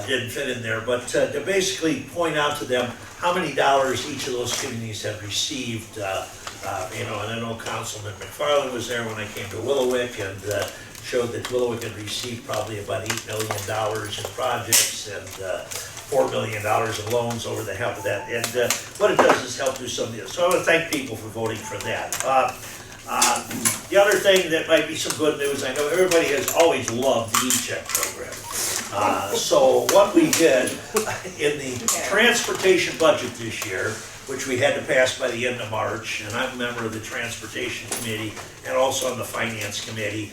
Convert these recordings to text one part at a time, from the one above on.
didn't fit in there, but to basically point out to them how many dollars each of those communities have received. And I know Councilman McFarland was there when I came to Wickliffe and showed that Wickliffe had received probably about $8 million in projects and $4 million in loans over the help of that. And what it does is help do some of this. So I want to thank people for voting for that. The other thing that might be some good news, I know everybody has always loved the e-check program. So what we did in the transportation budget this year, which we had to pass by the end of March, and I'm a member of the Transportation Committee and also on the Finance Committee,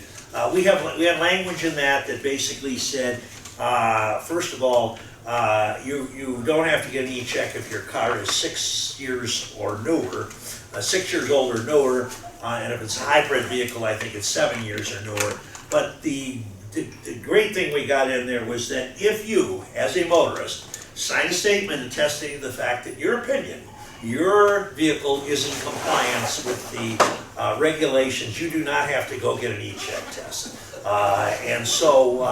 we had language in that basically said, first of all, you don't have to get an e-check if your car is 6 years or newer, 6 years old or newer, and if it's a hybrid vehicle, I think it's 7 years or newer. But the great thing we got in there was that if you, as a motorist, sign a statement attesting to the fact that your vehicle is in compliance with the regulations, you do not have to go get an e-check test. And so,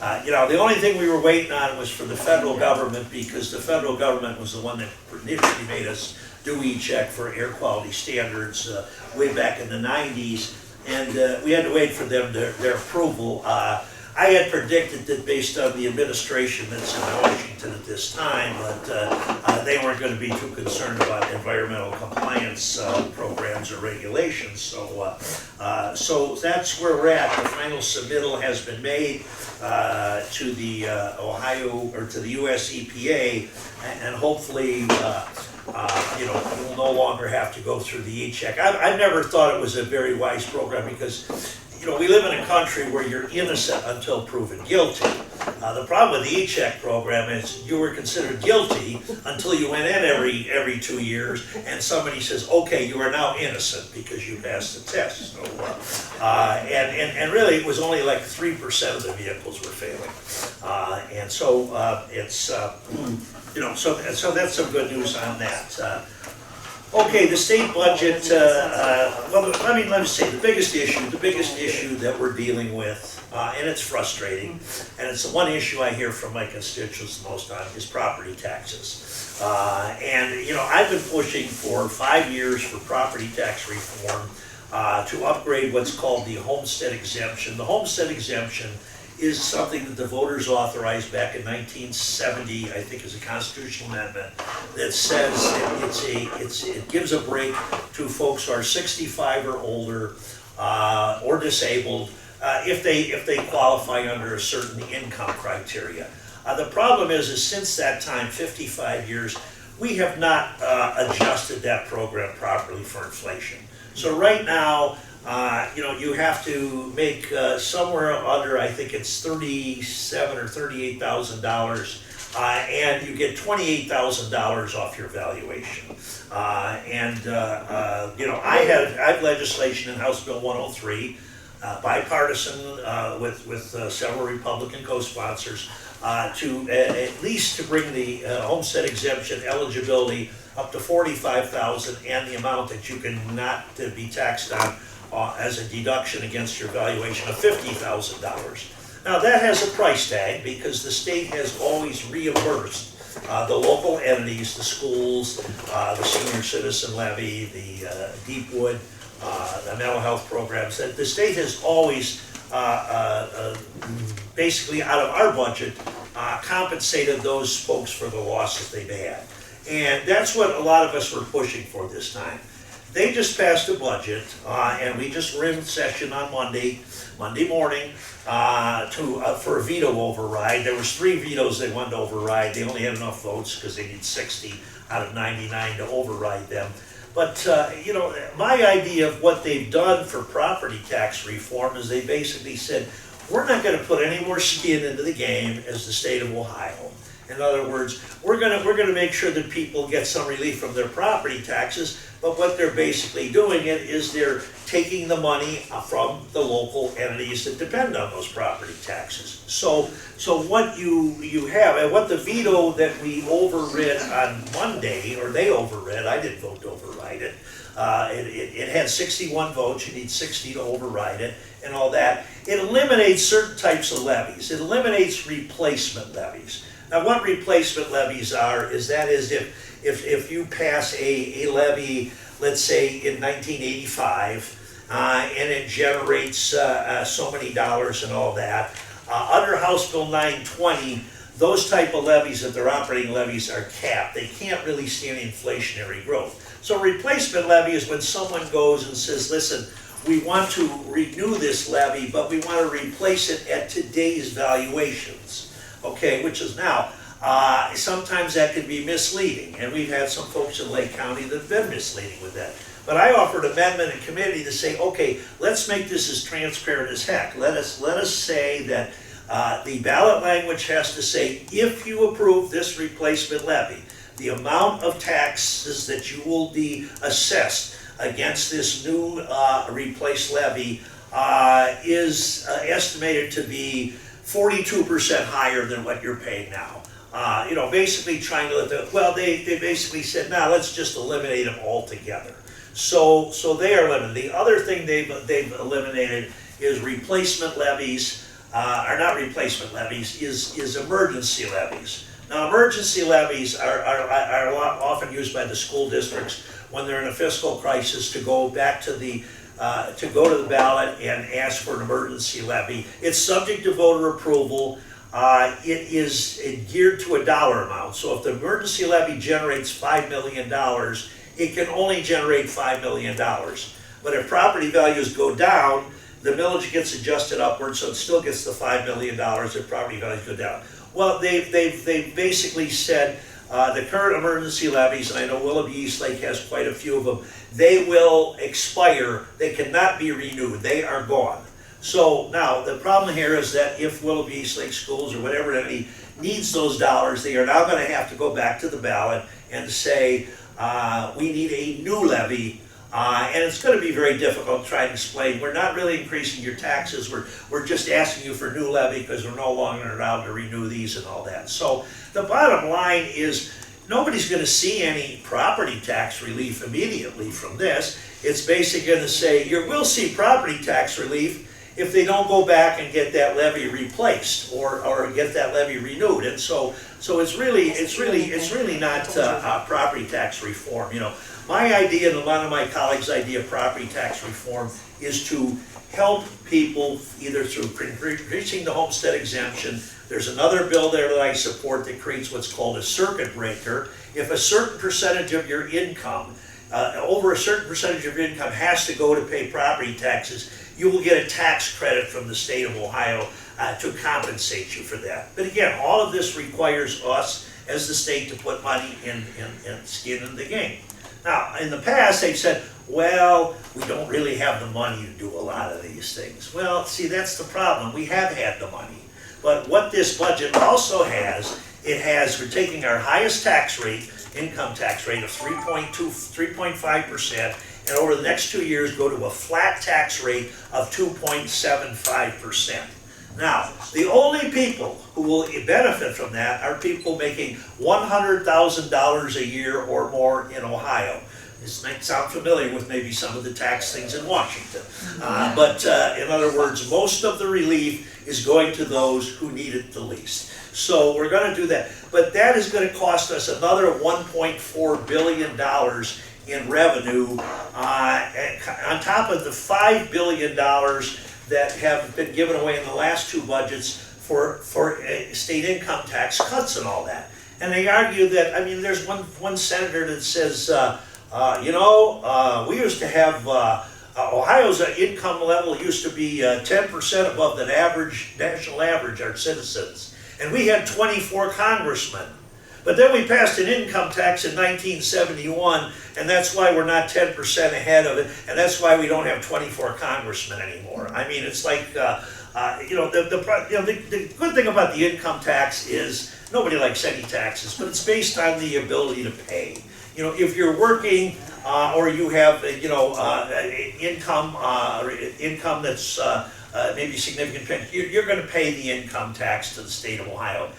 the only thing we were waiting on was for the federal government, because the federal government was the one that initially made us do e-check for air quality standards way back in the 90s. And we had to wait for them their approval. I had predicted that based on the administration that's in Washington at this time, that they weren't going to be too concerned about environmental compliance programs or regulations. So that's where we're at. The final submittal has been made to the to the US EPA, and hopefully, we'll no longer have to go through the e-check. I've never thought it was a very wise program because, we live in a country where you're innocent until proven guilty. The problem with the e-check program is you were considered guilty until you went in every 2 years and somebody says, okay, you are now innocent because you passed the test. So, and really it was only like 3% of the vehicles were failing. And so it's, so that's some good news on that. Okay, the state budget, let me just say, the biggest issue that we're dealing with, and it's frustrating, and it's the one issue I hear from my constituents the most on, is property taxes. I've been pushing for 5 years for property tax reform to upgrade what's called the homestead exemption. The homestead exemption is something that the voters authorized back in 1970, I think, as a constitutional amendment that says it gives a break to folks who are 65 or older or disabled if they qualify under a certain income criteria. The problem is since that time, 55 years, we have not adjusted that program properly for inflation. So right now, you have to make somewhere under, I think it's $37,000 or $38,000, and you get $28,000 off your valuation. I have legislation in House Bill 103, bipartisan with several Republican co-sponsors, to at least to bring the homestead exemption eligibility up to $45,000 and the amount that you can not be taxed on as a deduction against your valuation of $50,000. Now that has a price tag because the state has always reimbursed the local entities, the schools, the senior citizen levy, the Deepwood, the mental health programs. The state has always basically out of our budget compensated those folks for the losses they've had. And that's what a lot of us were pushing for this time. They just passed a budget, and we just were in session on Monday morning for a veto override. There was 3 vetoes they wanted to override. They only had enough votes because they need 60 out of 99 to override them. But, my idea of what they've done for property tax reform is they basically said, we're not going to put any more skin into the game as the state of Ohio. In other words, we're going to make sure that people get some relief from their property taxes, but what they're basically doing is they're taking the money from the local entities that depend on those property taxes. So what you have, and what the veto that we overrid on Monday, or they overrid, I didn't vote to override it, it had 61 votes, you need 60 to override it, and all that, it eliminates certain types of levies. It eliminates replacement levies. Now, what replacement levies are is if you pass a levy, let's say in 1985, and it generates so many dollars and all that, under House Bill 920, those type of levies, if they're operating levies, are capped. They can't really stand inflationary growth. So replacement levy is when someone goes and says, listen, we want to renew this levy, but we want to replace it at today's valuations, okay, which is now. Sometimes that can be misleading, and we've had some folks in Lake County that have been misleading with that. But I offered amendment in committee to say, okay, let's make this as transparent as heck. Let us say that the ballot language has to say, if you approve this replacement levy, the amount of taxes that you will be assessed against this new replaced levy is estimated to be 42% higher than what you're paying now. Basically trying to let they basically said, nah, let's just eliminate them altogether. So they are limited. The other thing they've eliminated is replacement levies, are not replacement levies, is emergency levies. Now, emergency levies are often used by the school districts when they're in a fiscal crisis to go back to the ballot and ask for an emergency levy. It's subject to voter approval. It is geared to a dollar amount. So if the emergency levy generates $5 million, it can only generate $5 million. But if property values go down, the millage gets adjusted upward, so it still gets the $5 million if property values go down. Well, they've basically said the current emergency levies, and I know Willoughby Eastlake has quite a few of them, they will expire. They cannot be renewed. They are gone. So now the problem here is that if Willoughby Eastlake Schools or whatever entity needs those dollars, they are now going to have to go back to the ballot and say, we need a new levy. And it's going to be very difficult to try and explain. We're not really increasing your taxes. We're just asking you for a new levy because we're no longer allowed to renew these and all that. So the bottom line is nobody's going to see any property tax relief immediately from this. It's basically going to say you will see property tax relief if they don't go back and get that levy replaced or get that levy renewed. And so it's really not property tax reform. My idea and a lot of my colleagues' idea of property tax reform is to help people either through increasing the homestead exemption. There's another bill there that I support that creates what's called a circuit breaker. If a certain percentage of your income, over a certain percentage of your income has to go to pay property taxes, you will get a tax credit from the state of Ohio to compensate you for that. But again, all of this requires us as the state to put money and skin in the game. Now, in the past, they've said, well, we don't really have the money to do a lot of these things. Well, see, that's the problem. We have had the money. But what this budget also has, we're taking our highest tax rate, income tax rate of 3.5%, and over the next 2 years go to a flat tax rate of 2.75%. Now, the only people who will benefit from that are people making $100,000 a year or more in Ohio. This might sound familiar with maybe some of the tax things in Washington. But in other words, most of the relief is going to those who need it the least. So we're going to do that. But that is going to cost us another $1.4 billion in revenue on top of the $5 billion that have been given away in the last two budgets for state income tax cuts and all that. And they argue that, there's one senator that says, we used to have, Ohio's income level used to be 10% above the national average, our citizens. And we had 24 congressmen. But then we passed an income tax in 1971, and that's why we're not 10% ahead of it, and that's why we don't have 24 congressmen anymore. It's like, the good thing about the income tax is nobody likes any taxes, but it's based on the ability to pay. If you're working or you have, income that's maybe significant, you're going to pay the income tax to the state of Ohio.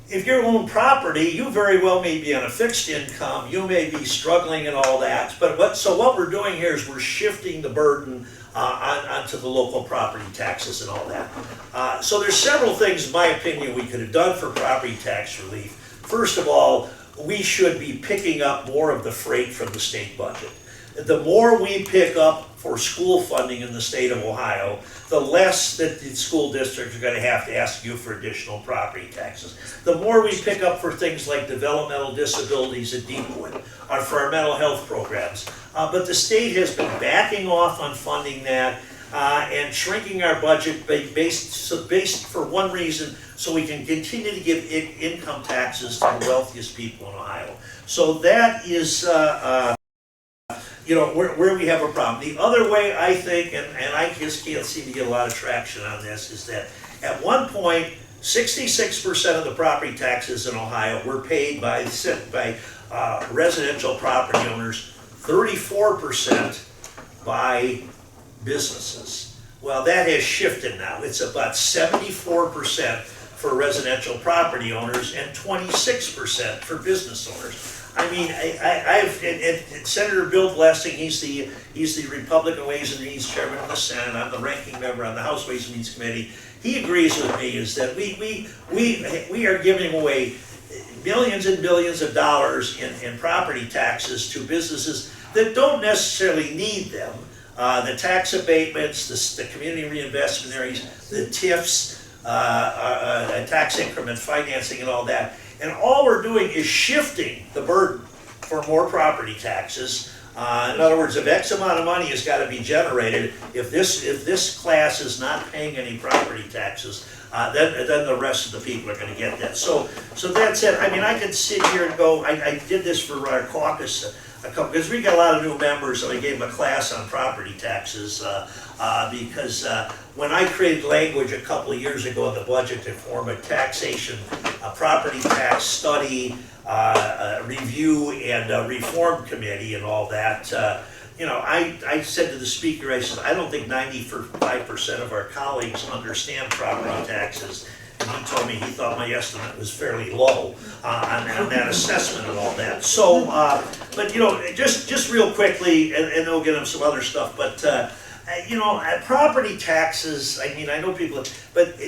if you own property, you very well may be on a fixed income, you may be struggling and all that, so what we're doing here is we're shifting the burden onto the local property taxes and all that. So there's several things, in my opinion, we could have done for property tax relief. First of all, we should be picking up more of the freight from the state budget. The more we pick up for school funding in the state of Ohio, the less that the school districts are going to have to ask you for additional property taxes. The more we pick up for things like developmental disabilities at Deepwood, or for our mental health programs. But the state has been backing off on funding that and shrinking our budget based for one reason, so we can continue to give income taxes to the wealthiest people in Ohio. So that is where we have a problem. The other way, I think, and I just can't seem to get a lot of traction on this, is that at one point, 66% of the property taxes in Ohio were paid by residential property owners, 34% by businesses. Well, that has shifted now. It's about 74% for residential property owners and 26% for business owners. I mean, and Senator Bill Blessing, he's the Republican Ways and Means Chairman of the Senate. I'm the ranking member on the House Ways and Means Committee. He agrees with me is that we are giving away millions and billions of dollars in property taxes to businesses that don't necessarily need them. The tax abatements, the community reinvestment areas, the TIFs, tax increment financing and all that. And all we're doing is shifting the burden for more property taxes. In other words, if X amount of money has got to be generated, if this class is not paying any property taxes, then the rest of the people are going to get that. So that's it. I mean, I could sit here and go, I did this for our caucus because we got a lot of new members, and I gave them a class on property taxes because when I created language a couple of years ago in the budget to form a taxation, a property tax study, review and reform committee and all that, I said to the speaker, I said, I don't think 95% of our colleagues understand property taxes. And he told me he thought my estimate was fairly low on that assessment and all that. So, but just real quickly, and then we'll get into some other stuff, but property taxes, I mean, I know people, but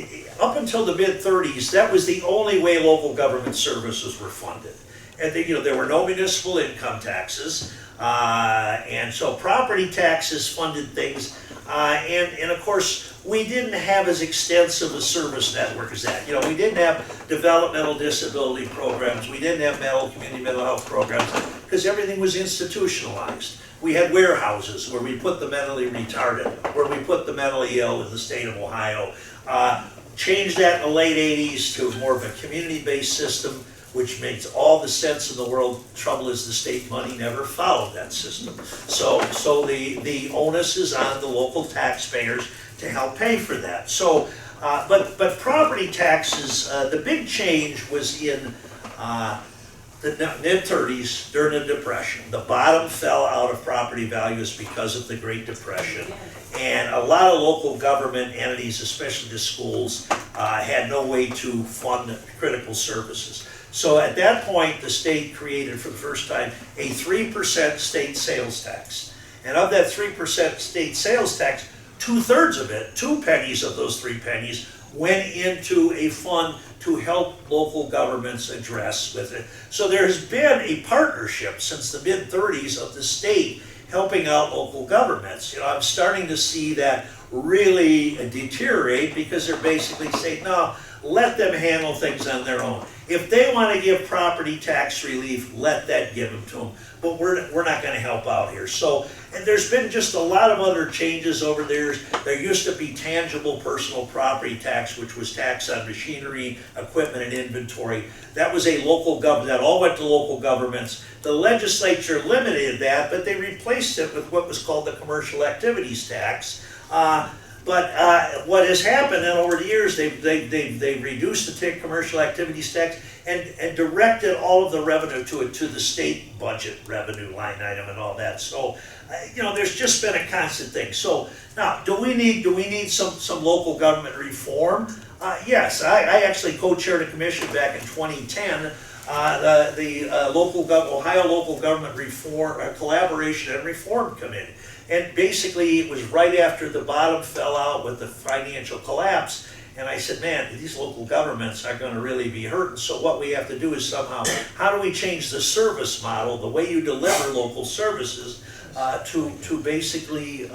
up until the mid-30s, that was the only way local government services were funded. And there were no municipal income taxes, and so property taxes funded things, and of course, we didn't have as extensive a service network as that. We didn't have developmental disability programs, we didn't have community mental health programs, because everything was institutionalized. We had warehouses where we put the mentally retarded, where we put the mentally ill in the state of Ohio. Changed that in the late 80s to more of a community-based system, which makes all the sense in the world. Trouble is the state money never followed that system. So the onus is on the local taxpayers to help pay for that. So, but property taxes, the big change was in the mid-30s during the Depression. The bottom fell out of property values because of the Great Depression. And a lot of local government entities, especially the schools, had no way to fund critical services. So at that point, the state created for the first time a 3% state sales tax. And of that 3% state sales tax, 2/3 of it, 2 pennies of those 3 pennies, went into a fund to help local governments address with it. So there has been a partnership since the mid-30s of the state helping out local governments. I'm starting to see that really deteriorate because they're basically saying, no, let them handle things on their own. If they want to give property tax relief, let that give them to them. But we're not going to help out here. So, and there's been just a lot of other changes over there. There used to be tangible personal property tax, which was tax on machinery, equipment, and inventory. That was a local government. That all went to local governments. The legislature limited that, but they replaced it with what was called the commercial activities tax. But what has happened then over the years, they've reduced the commercial activities tax and directed all of the revenue to the state budget revenue line item and all that. So, there's just been a constant thing. So now, do we need some local government reform? Yes, I actually co-chaired a commission back in 2010. The Ohio Local Government Reform Collaboration and Reform Committee. And basically, it was right after the bottom fell out with the financial collapse. And I said, man, these local governments are going to really be hurting. So what we have to do is somehow, how do we change the service model, the way you deliver local services, to basically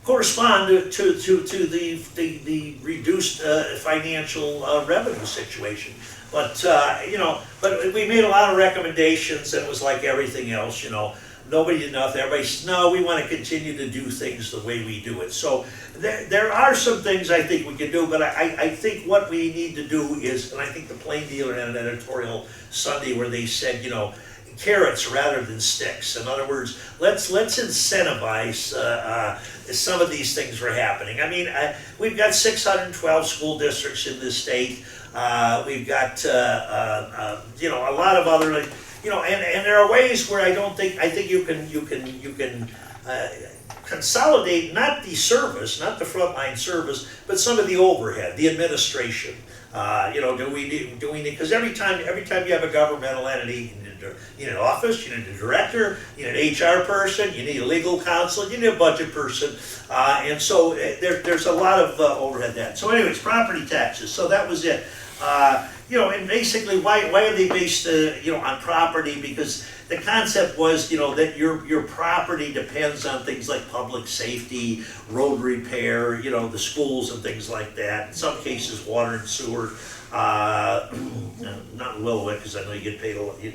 correspond to the reduced financial revenue situation. But but we made a lot of recommendations, and it was like everything else, nobody did nothing. Everybody said, no, we want to continue to do things the way we do it. So there are some things I think we can do, but I think what we need to do is, and I think the Plain Dealer had an editorial Sunday where they said, carrots rather than sticks. In other words, let's incentivize some of these things were happening. I mean, we've got 612 school districts in this state. We've got a lot of other, and there are ways where I think you can consolidate not the service, not the frontline service, but some of the overhead, the administration. Do we need? Because every time you have a governmental entity, you need an office, you need a director, you need an HR person, you need a legal counsel, you need a budget person, and so there's a lot of overhead there. So, anyways, property taxes. So that was it. And basically, why are they based, on property? Because the concept was, that your property depends on things like public safety, road repair, the schools and things like that. In some cases, water and sewer. Not in Wickliffe, because I know you get paid a lot. You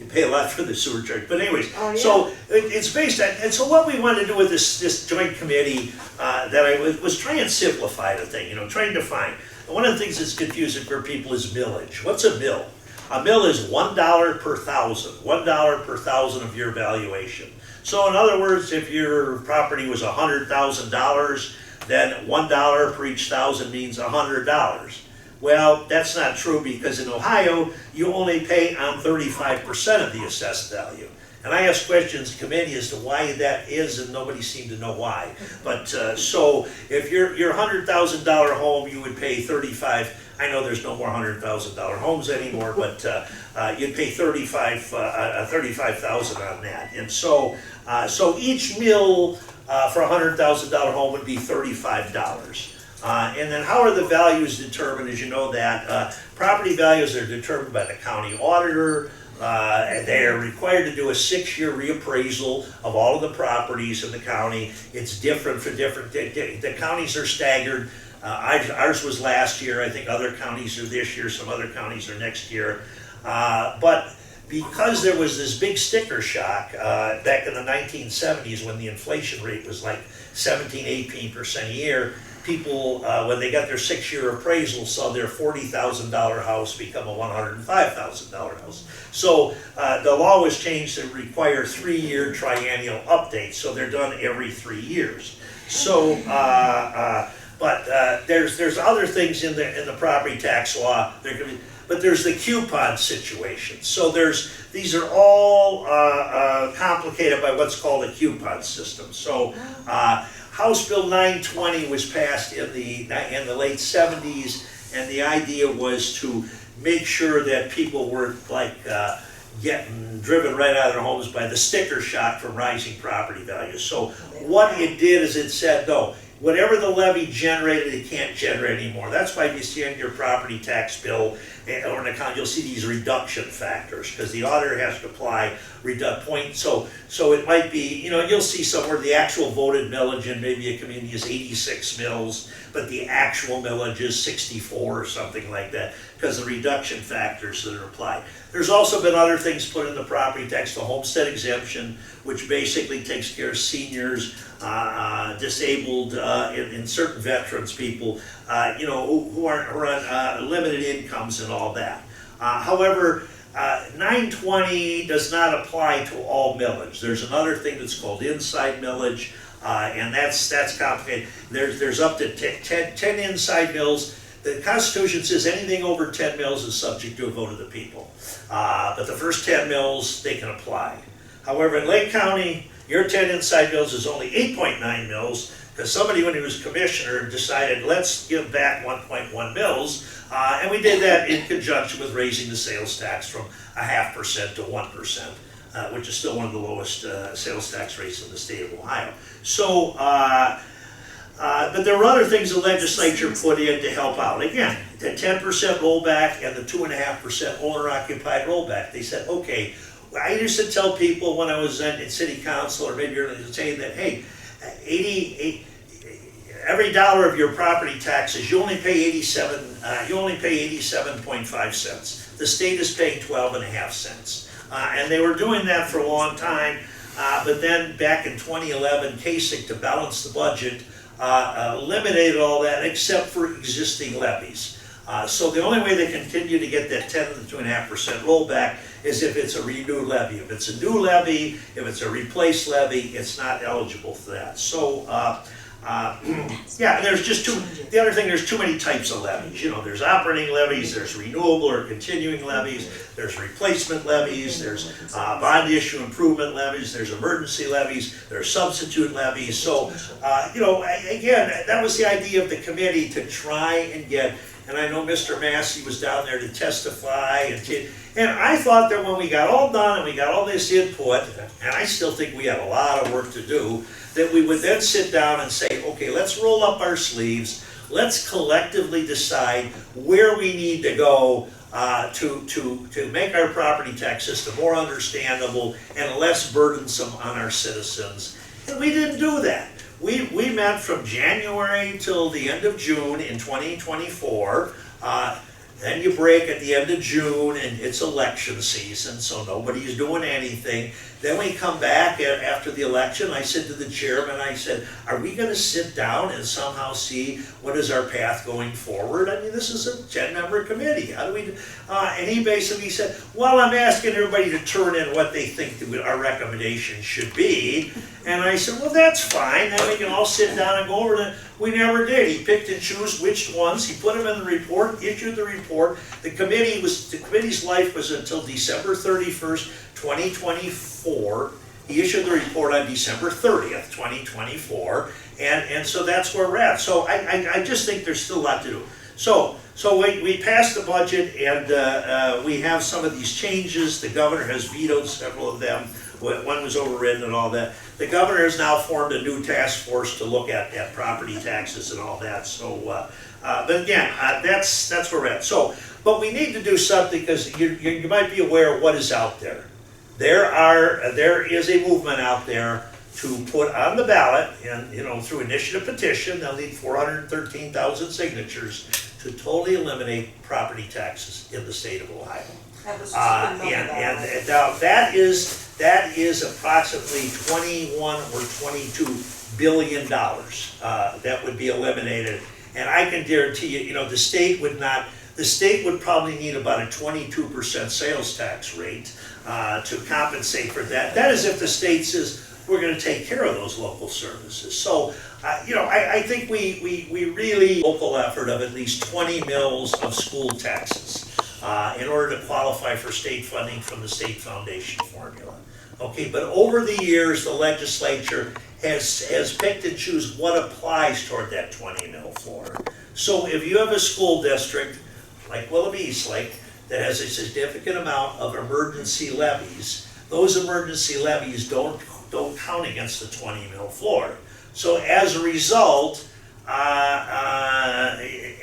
pay a lot for the sewer charge. But anyways, so it's based on, and so what we wanted to do with this joint committee that I was trying to simplify the thing, trying to define. One of the things that's confusing for people is millage. What's a mill? A mill is $1 per thousand, $1 per thousand of your valuation. So in other words, if your property was $100,000, then $1 per each thousand means $100. Well, that's not true, because in Ohio, you only pay on 35% of the assessed value. And I asked questions in committee as to why that is, and nobody seemed to know why. But so if your $100,000 home, you would pay 35. I know there's no more $100,000 homes anymore, but you'd pay 35,000 on that. And so each mill for a $100,000 home would be $35. And then how are the values determined? As you know that property values are determined by the county auditor. And they are required to do a 6-year reappraisal of all of the properties in the county. It's different for different, the counties are staggered. Ours was last year. I think other counties are this year. Some other counties are next year. But because there was this big sticker shock back in the 1970s when the inflation rate was like 18% a year, people, when they got their 6-year appraisal, saw their $40,000 house become a $105,000 house. So the law was changed to require 3-year triennial updates, so they're done every 3 years. So, but there's other things in the property tax law. But there's the coupon situation. So these are all complicated by what's called a coupon system. So House Bill 920 was passed in the late 70s, and the idea was to make sure that people weren't getting driven right out of their homes by the sticker shock from rising property values. So what it did is it said, no, whatever the levy generated, it can't generate anymore. That's why you see on your property tax bill or an account, you'll see these reduction factors, because the auditor has to apply point. So it might be, you'll see somewhere the actual voted millage in maybe a community is 86 mills, but the actual millage is 64 or something like that, because the reduction factors that are applied. There's also been other things put in the property tax, the homestead exemption, which basically takes care of seniors, disabled, and certain veterans, people, who are on limited incomes and all that. However, 920 does not apply to all millage. There's another thing that's called inside millage, and that's complicated. There's up to 10 inside mills. The Constitution says anything over 10 mills is subject to a vote of the people. But the first 10 mills, they can apply. However, in Lake County, your 10 inside mills is only 8.9 mills, because somebody, when he was commissioner, decided, let's give back 1.1 mills, and we did that in conjunction with raising the sales tax from 0.5% to 1%, which is still one of the lowest sales tax rates in the state of Ohio. So, but there were other things the legislature put in to help out. Again, the 10% rollback and the 2.5% owner-occupied rollback. They said, okay, I used to tell people when I was in city council, or maybe earlier, saying that, hey, every dollar of your property taxes, you only pay 87.5 cents. The state is paying 12.5 cents. And they were doing that for a long time, but then back in 2011, Kasich, to balance the budget, eliminated all that except for existing levies. So the only way they continue to get that 10 to 2.5% rollback is if it's a renewed levy. If it's a new levy, if it's a replaced levy, it's not eligible for that. So, yeah, there's just the other thing, there's too many types of levies. You know, there's operating levies, there's renewable or continuing levies, there's replacement levies, there's bond issue improvement levies, there's emergency levies, there's substitute levies. So, you know, again, that was the idea of the committee, to try and get, and I know Mr. Massey was down there to testify, and I thought that when we got all done and we got all this input, and I still think we have a lot of work to do, that we would then sit down and say, okay, let's roll up our sleeves, let's collectively decide where we need to go to make our property tax system more understandable and less burdensome on our citizens. And we didn't do that. We met from January till the end of June in 2024. Then you break at the end of June, and it's election season, so nobody's doing anything. Then we come back after the election. I said to the chairman, I said, are we going to sit down and somehow see what is our path going forward? I mean, this is a 10-member committee. How do we do? And he basically said, well, I'm asking everybody to turn in what they think our recommendation should be. And I said, well, that's fine. Then we can all sit down and go over it. We never did. He picked and chose which ones. He put them in the report, issued the report. The committee's life was until December 31st, 2024. He issued the report on December 30th, 2024. And so that's where we're at. So I just think there's still a lot to do. So we passed the budget, and we have some of these changes. The governor has vetoed several of them. One was overridden and all that. The governor has now formed a new task force to look at property taxes and all that. So, but again, that's where we're at. So, but we need to do something, because you might be aware of what is out there. There is a movement out there to put on the ballot, and through initiative petition, they'll need 413,000 signatures to totally eliminate property taxes in the state of Ohio. And now that is approximately 21 or 22 billion dollars that would be eliminated. And I can guarantee you, the state would probably need about a 22% sales tax rate to compensate for that. That is if the state says we're going to take care of those local services. So, I think we really local effort of at least 20 mills of school taxes in order to qualify for state funding from the state foundation formula. Okay, but over the years, the legislature has picked and choose what applies toward that 20 mil floor. So if you have a school district like Wickliffe Eastlake that has a significant amount of emergency levies, those emergency levies don't count against the 20 mil floor. So as a result,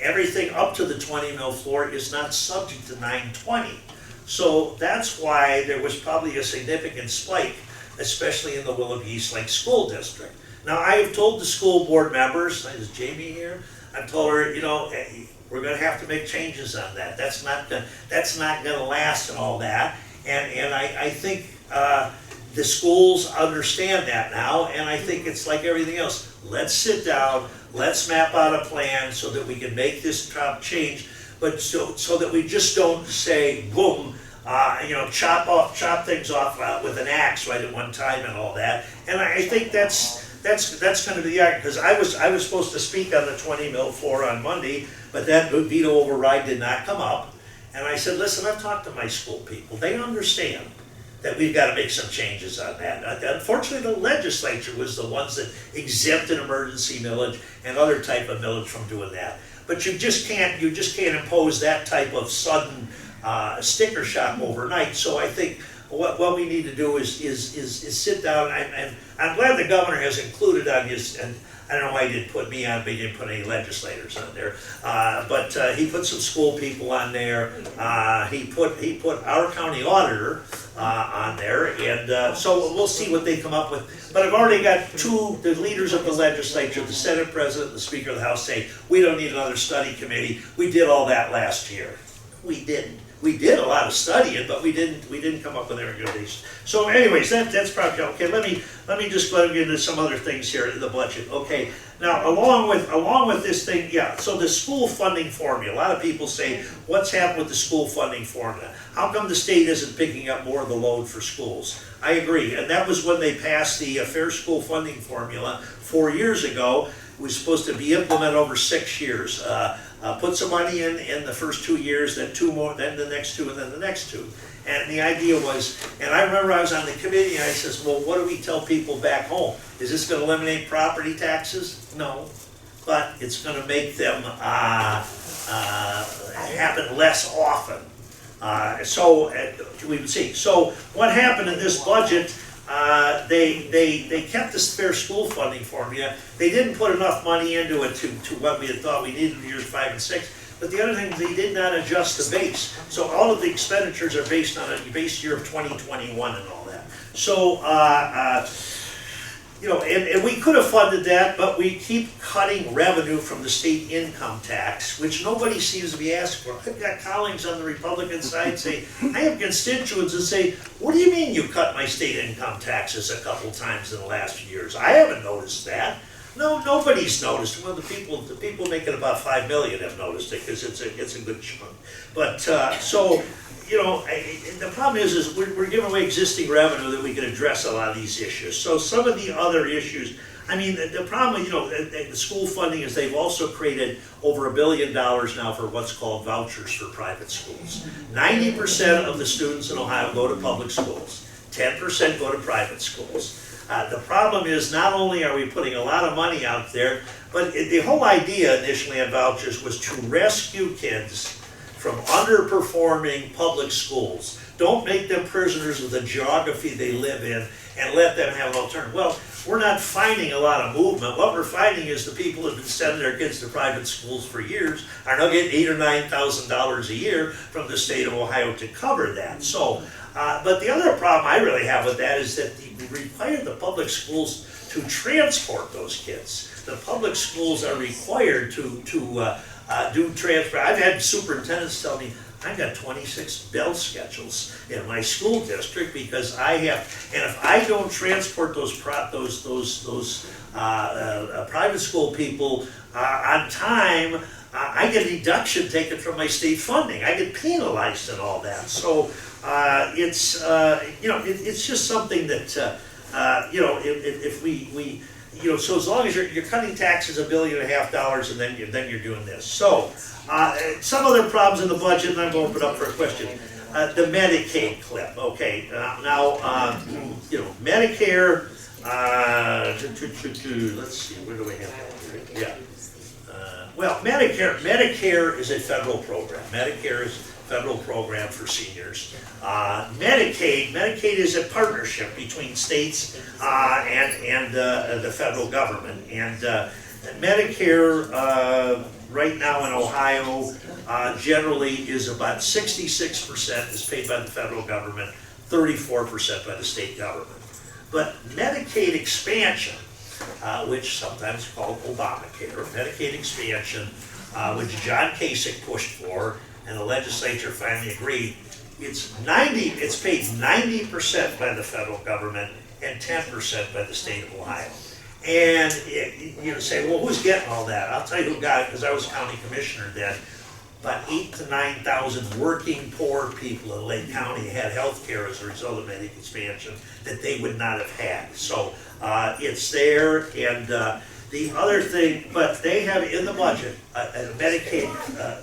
everything up to the 20 mil floor is not subject to 920. So that's why there was probably a significant spike, especially in the Wickliffe Eastlake School District. Now, I have told the school board members, is Jamie here? I've told her, we're going to have to make changes on that. That's not going to last and all that. And I think the schools understand that now, and I think it's like everything else. Let's sit down, let's map out a plan so that we can make this change, but so that we just don't say, boom, chop things off with an axe right at one time and all that. And I think that's going to be the argument, because I was supposed to speak on the 20 mil floor on Monday, but that veto override did not come up. And I said, listen, I've talked to my school people. They understand that we've got to make some changes on that. Unfortunately, the legislature was the ones that exempted emergency millage and other type of millage from doing that. But you just can't impose that type of sudden sticker shock overnight. So I think what we need to do is sit down, and I'm glad the governor has included on his, and I don't know why he didn't put me on, but he didn't put any legislators on there. But he put some school people on there. He put our county auditor on there, and so we'll see what they come up with. But I've already got the leaders of the legislature, the Senate President, the Speaker of the House, say we don't need another study committee. We did all that last year. We didn't. We did a lot of studying, but we didn't come up with any recommendations. So, anyways, that's probably okay. Let me just get into some other things here in the budget. Okay, now along with this thing, yeah. So the school funding formula. A lot of people say, what's happened with the school funding formula? How come the state isn't picking up more of the load for schools? I agree, and that was when they passed the Fair School Funding Formula 4 years ago. It was supposed to be implemented over 6 years. Put some money in the first 2 years, then 2 more, then the next 2, and then the next 2. And the idea was, and I remember I was on the committee and I says, well, what do we tell people back home? Is this going to eliminate property taxes? No, but it's going to make them happen less often. So we would see. So what happened in this budget? They kept this fair school funding formula. They didn't put enough money into it to what we had thought we needed in years 5 and 6. But the other thing, they did not adjust the base. So all of the expenditures are based on a base year of 2021 and all that. So, and we could have funded that, but we keep cutting revenue from the state income tax, which nobody seems to be asking for. I've got colleagues on the Republican side say, I have constituents that say, what do you mean you cut my state income taxes a couple times in the last few years? I haven't noticed that. No, nobody's noticed. Well, the people making about $5 million have noticed it, because it's a good chunk. But the problem is we're giving away existing revenue that we can address a lot of these issues. So some of the other issues, I mean, the problem, the school funding is they've also created over $1 billion now for what's called vouchers for private schools. 90% of the students in Ohio go to public schools. 10% go to private schools. The problem is, not only are we putting a lot of money out there, but the whole idea initially on vouchers was to rescue kids from underperforming public schools. Don't make them prisoners of the geography they live in and let them have an alternative. Well, we're not finding a lot of movement. What we're finding is the people who've been sending their kids to private schools for years are now getting $8,000 or $9,000 a year from the state of Ohio to cover that. So, but the other problem I really have with that is that we require the public schools to transport those kids. The public schools are required to do transport. I've had superintendents tell me, I've got 26 bell schedules in my school district because I have, and if I don't transport those private school people on time, I get a deduction taken from my state funding. I get penalized and all that. So it's just something that if we so as long as you're cutting taxes $1.5 billion and then you're doing this. So some other problems in the budget, and I'm going to open up for a question. The Medicaid clip. Okay, now Medicare. Let's see, where do we have that? Yeah. Well, Medicare is a federal program. Medicare is a federal program for seniors. Medicaid is a partnership between states and the federal government. And Medicare right now in Ohio generally is about 66% is paid by the federal government, 34% by the state government. But Medicaid expansion, which sometimes is called Obamacare, Medicaid expansion, which John Kasich pushed for, and the legislature finally agreed, it's paid 90% by the federal government and 10% by the state of Ohio. And you say, well, who's getting all that? I'll tell you who got it, because I was county commissioner then. about 8,000 to 9,000 working poor people in Lake County had health care as a result of Medicaid expansion that they would not have had. So it's there, and the other thing, but they have in the budget a Medicaid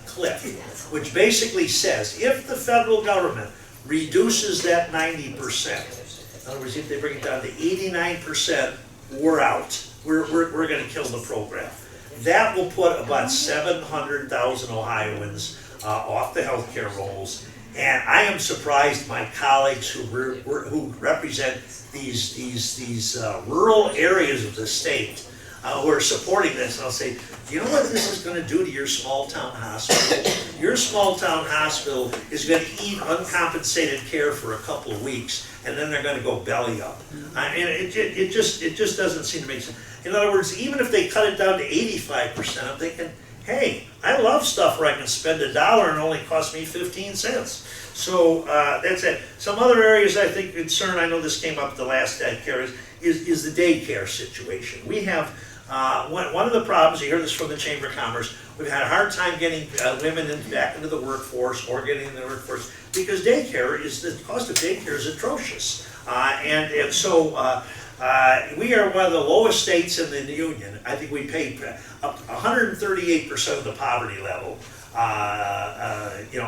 cliff, which basically says if the federal government reduces that 90%, in other words, if they bring it down to 89%, we're out. We're going to kill the program. That will put about 700,000 Ohioans off the healthcare rolls, and I am surprised my colleagues who represent these rural areas of the state who are supporting this. And I'll say, do you know what this is going to do to your small town hospital? Your small town hospital is going to eat uncompensated care for a couple of weeks, and then they're going to go belly up. And it just doesn't seem to make sense. In other words, even if they cut it down to 85%, I'm thinking, hey, I love stuff where I can spend $1 and only cost me 15 cents. So that's it. Some other areas I think concern, I know this came up at the last daycare, is the daycare situation. We have, one of the problems, you hear this from the Chamber of Commerce, we've had a hard time getting women back into the workforce or getting in the workforce because the cost of daycare is atrocious. And so we are one of the lowest states in the union. I think we pay up 138% of the poverty level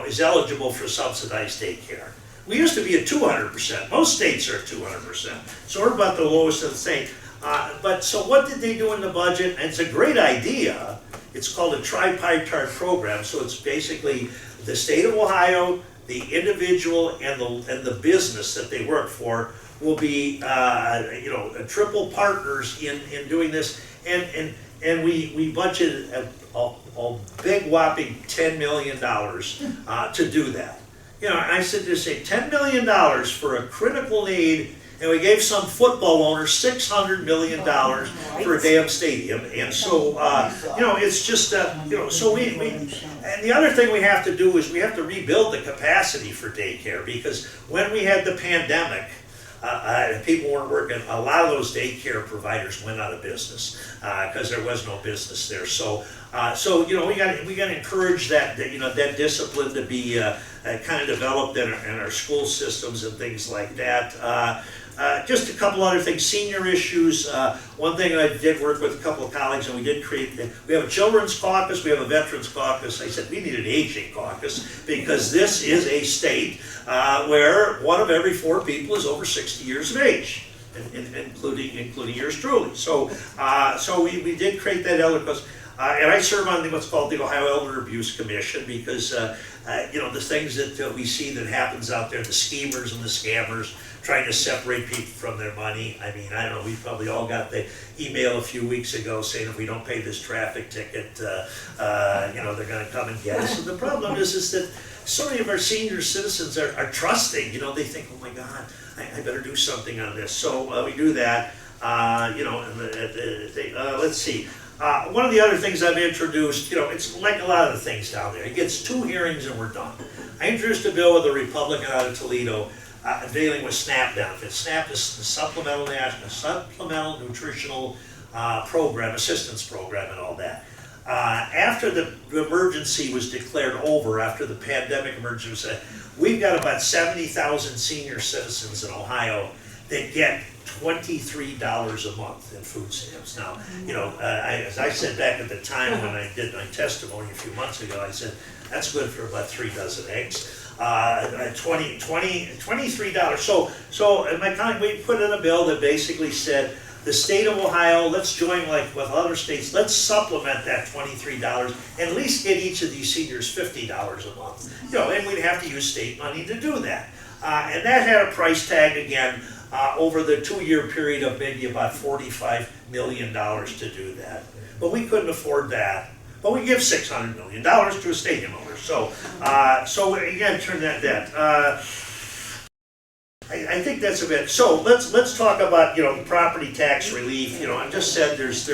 is eligible for subsidized daycare. We used to be at 200%. Most states are at 200%. So we're about the lowest of the state. But so what did they do in the budget? And it's a great idea. It's called a tripartite program. So it's basically the state of Ohio, the individual, and the business that they work for will be triple partners in doing this. And we budgeted a big whopping $10 million to do that. I said to say $10 million for a critical need, and we gave some football owners $600 million for a damn stadium. And so, it's just, so we, and the other thing we have to do is we have to rebuild the capacity for daycare, because when we had the pandemic, people weren't working. A lot of those daycare providers went out of business because there was no business there. So we got to encourage that discipline to be kind of developed in our school systems and things like that. Just a couple other things, senior issues. One thing I did work with a couple of colleagues, and we did we have a children's caucus, we have a veterans caucus. I said we need an aging caucus because this is a state where 1 of every 4 people is over 60 years of age, including yours truly. So we did create that elder caucus. And I serve on what's called the Ohio Elder Abuse Commission because, the things that we see that happens out there, the schemers and the scammers trying to separate people from their money. I mean, I don't know, we probably all got the email a few weeks ago saying if we don't pay this traffic ticket, they're going to come and get us. And the problem is that so many of our senior citizens are trusting. They think, oh my God, I better do something on this. So we do that. Let's see. One of the other things I've introduced, it's like a lot of the things down there. It gets 2 hearings and we're done. I introduced a bill with a Republican out of Toledo dealing with SNAP benefits. SNAP is the Supplemental Nutritional Program, Assistance Program, and all that. After the emergency was declared over, after the pandemic emergency, we've got about 70,000 senior citizens in Ohio that get $23 a month in food stamps. Now, as I said back at the time when I did my testimony a few months ago, I said, that's good for about 3 dozen eggs. $23. So in my time, we put in a bill that basically said, the state of Ohio, let's join like with other states, let's supplement that $23 and at least get each of these seniors $50 a month. And we'd have to use state money to do that. And that had a price tag again, over the 2-year period of maybe about $45 million to do that. But we couldn't afford that. But we give $600 million to a stadium owner. So again, turn that debt. I think that's a bit. So let's talk about property tax relief. I just said there's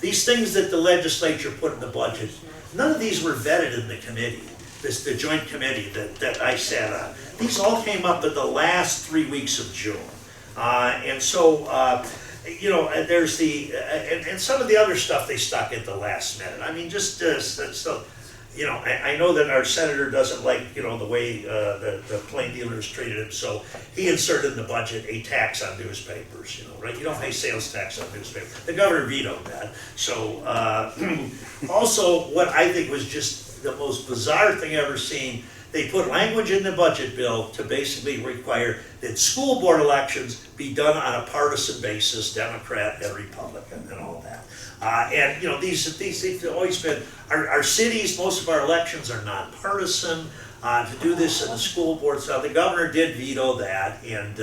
these things that the legislature put in the budget. None of these were vetted in the committee. The joint committee that I sat on. These all came up in the last 3 weeks of June. And you know, there's the, and some of the other stuff they stuck at the last minute. I mean, just, so, you know, I know that our senator doesn't like, you know, the way the plain dealers treated him, so he inserted in the budget a tax on newspapers, you know, right? You don't pay sales tax on newspapers. The governor vetoed that. So, also, what I think was just the most bizarre thing I've ever seen, they put language in the budget bill to basically require that school board elections be done on a partisan basis, Democrat and Republican and all that. And you know, these have always been, our cities, most of our elections are nonpartisan. To do this in the school board, so the governor did veto that. And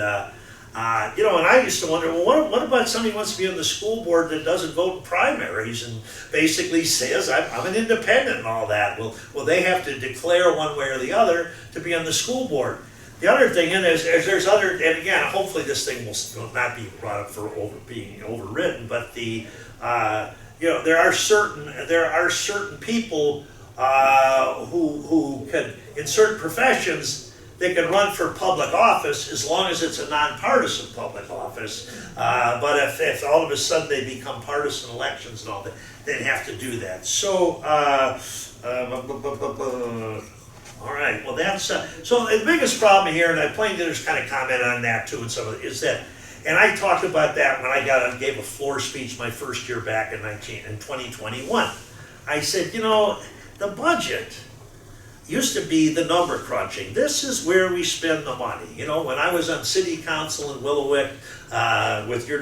you know, and I used to wonder, well, what about somebody who wants to be on the school board that doesn't vote in primaries and basically says, I'm an independent and all that? Well, they have to declare one way or the other to be on the school board. The other thing is there's other, and again, hopefully this thing will not be brought up for being overridden, but the, you know, there are certain people who can, in certain professions, they can run for public office as long as it's a nonpartisan public office. But if all of a sudden they become partisan elections and all that, they'd have to do that. So, all right, well that's, so the biggest problem here, and I plain dealers kind of commented on that too, and some of it, is that, and I talked about that when I gave a floor speech my first year back in 2021. I said, you know, the budget used to be the number crunching. This is where we spend the money. You know, when I was on city council in Wickliffe,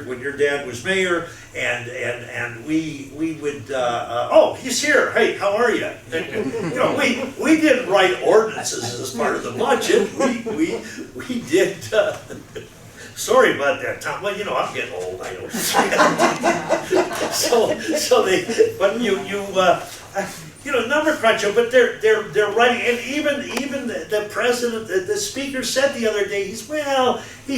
when your dad was mayor, and we would, oh, he's here. Hey, how are you? You know, we didn't write ordinances as part of the budget. We did. Sorry about that, Tom. Well, you know, I'm getting old. I know. so they, but you know, number cruncher, but they're writing, and even the president, the speaker said the other day, he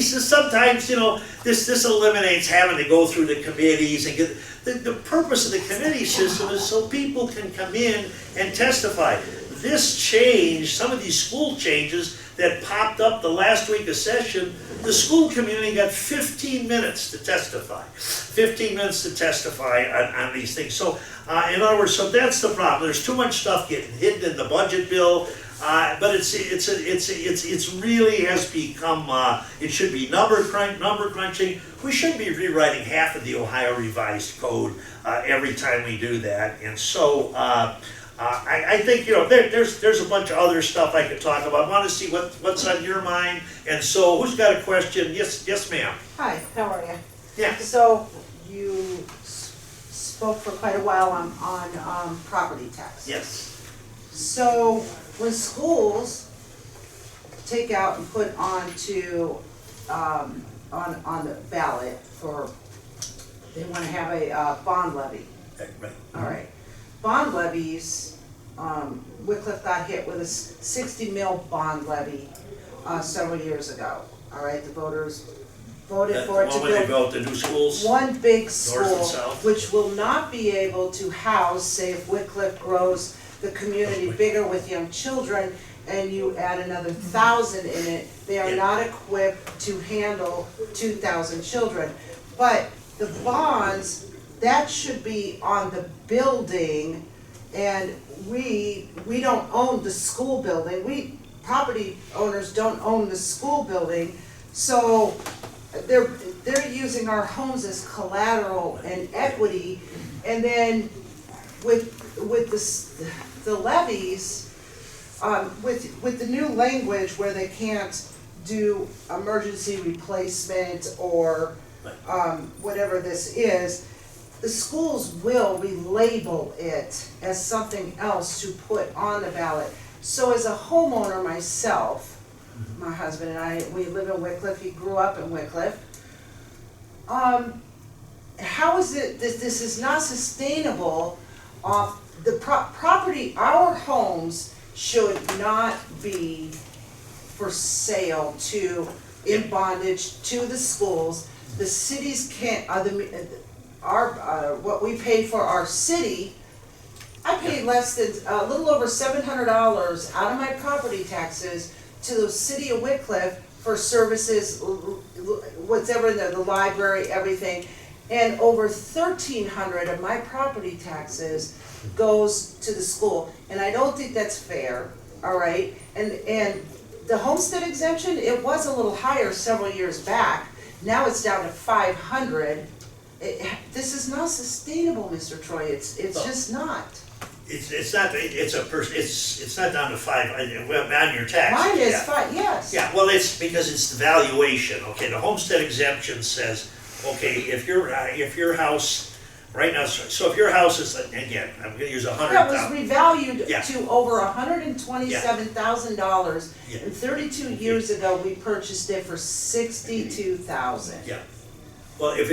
says sometimes, you know, this eliminates having to go through the committees and get, the purpose of the committee system is so people can come in and testify. This change, some of these school changes that popped up the last week of session, the school community got 15 minutes to testify. 15 minutes to testify on these things. So, in other words, so that's the problem. There's too much stuff getting hidden in the budget bill, but it's really has become. It should be number crunching. We should be rewriting half of the Ohio Revised Code every time we do that, and so. I think, you know, there's a bunch of other stuff I could talk about. I want to see what's on your mind. And so, who's got a question? Yes, ma'am. Hi, how are you? Yeah. So you spoke for quite a while on property tax. Yes. So when schools take out and put onto on the ballot for, they want to have a bond levy. Right. All right. Bond levies, Wickliffe got hit with a 60 mil bond levy several years ago. All right, the voters voted for it to they built the new schools? One big North school, and south? which will not be able to house, say if Wickliffe grows the community bigger with young children, and you add another 1,000 in it, they are not equipped to handle 2,000 children. But the bonds, that should be on the building, and we don't own the school building. Property owners don't own the school building, so they're using our homes as collateral and equity, and then with the levies, with the new language where they can't do emergency replacement or whatever this is, the schools will relabel it as something else to put on the ballot. So as a homeowner myself, my husband and I, we live in Wickliffe, he grew up in Wickliffe. How is it, this is not sustainable off the property, our homes should not be for sale in bondage to the schools. The cities can't, what we pay for our city, I paid less than, a little over $700 out of my property taxes to the city of Wickliffe for services, whatever in the library, everything. And over 1,300 of my property taxes goes to the school, and I don't think that's fair, all right? And the homestead exemption, it was a little higher several years back, now it's down to 500. This is not sustainable, Mr. Troy, it's just not. It's not down to 5, on your tax. Mine is yeah. 5, yes. Yeah, well, it's because it's the valuation, okay, the homestead exemption says, okay, if your house, right now, so if your house is, again, I'm gonna use $100,000. That was revalued Yeah. to over $127,000, Yeah. and 32 years ago, we purchased it for $62,000. Yeah, well, if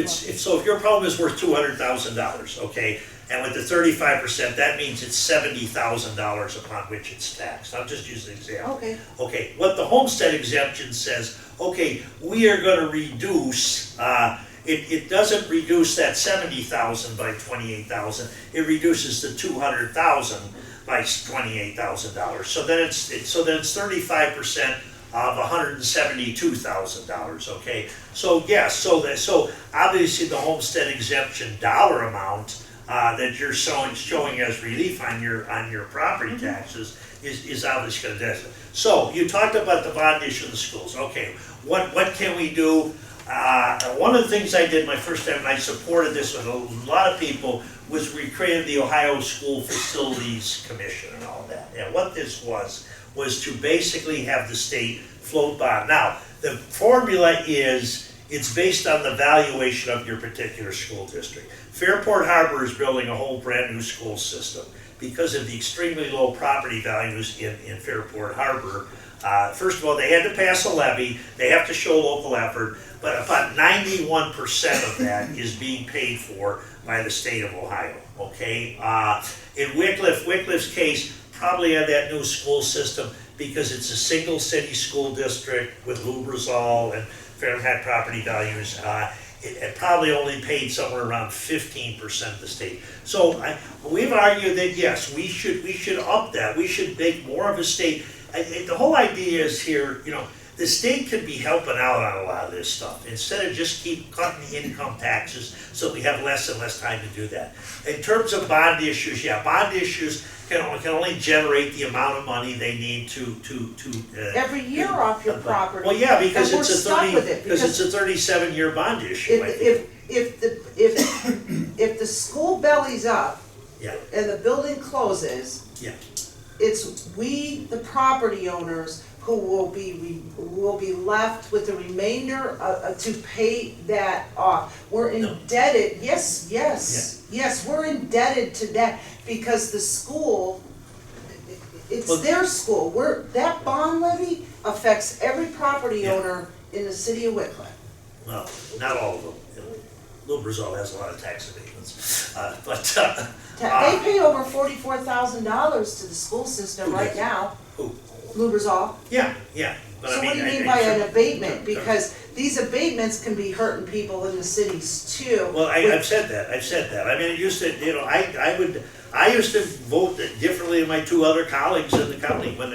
your problem is worth $200,000, okay, and with the 35%, that means it's $70,000 upon which it's taxed. I'll just use an example. Okay. Okay, what the homestead exemption says, okay, we are gonna reduce, it doesn't reduce that 70,000 by 28,000, it reduces the 200,000 by $28,000. So then it's 35% of $172,000, okay? So yes, so obviously the homestead exemption dollar amount that you're showing as relief on your property taxes is obviously going to do. So you talked about the bond issue in the schools. Okay, what can we do? One of the things I did my first time, and I supported this with a lot of people, was we created the Ohio School Facilities Commission and all that. And what this was to basically have the state float bond. Now, the formula is, it's based on the valuation of your particular school district. Fairport Harbor is building a whole brand new school system because of the extremely low property values in Fairport Harbor. First of all, they had to pass a levy, they have to show local effort, but about 91% of that is being paid for by the state of Ohio, okay? In Wickliffe's case, probably had that new school system because it's a single city school district with Lubrizol and Fahrenheit property values. It probably only paid somewhere around 15% of the state. So we've argued that yes, we should up that. We should make more of a state. The whole idea is here, the state could be helping out on a lot of this stuff instead of just keep cutting the income taxes so we have less and less time to do that. In terms of bond issues, yeah, bond issues can only generate the amount of money they need to Every year off your property. Well, yeah, because and it's we're a stuck with it, because it's a 37-year bond issue. If the school bellies up Yeah, and the building closes, yeah. it's we, the property owners, who will be left with the remainder to pay that off. We're indebted, yes, we're indebted to that because the school, it's their school. That bond levy affects every property owner in the city of Wickliffe. Well, not all of them. Lubrizol has a lot of tax abatements, They pay over $44,000 to the school system right now. Who? Lubrizol. Yeah. But So I mean, what do you mean by an abatement? Because these abatements can be hurting people in the cities too. Well, I've said that. I mean, it used to, I used to vote differently than my two other colleagues in the county when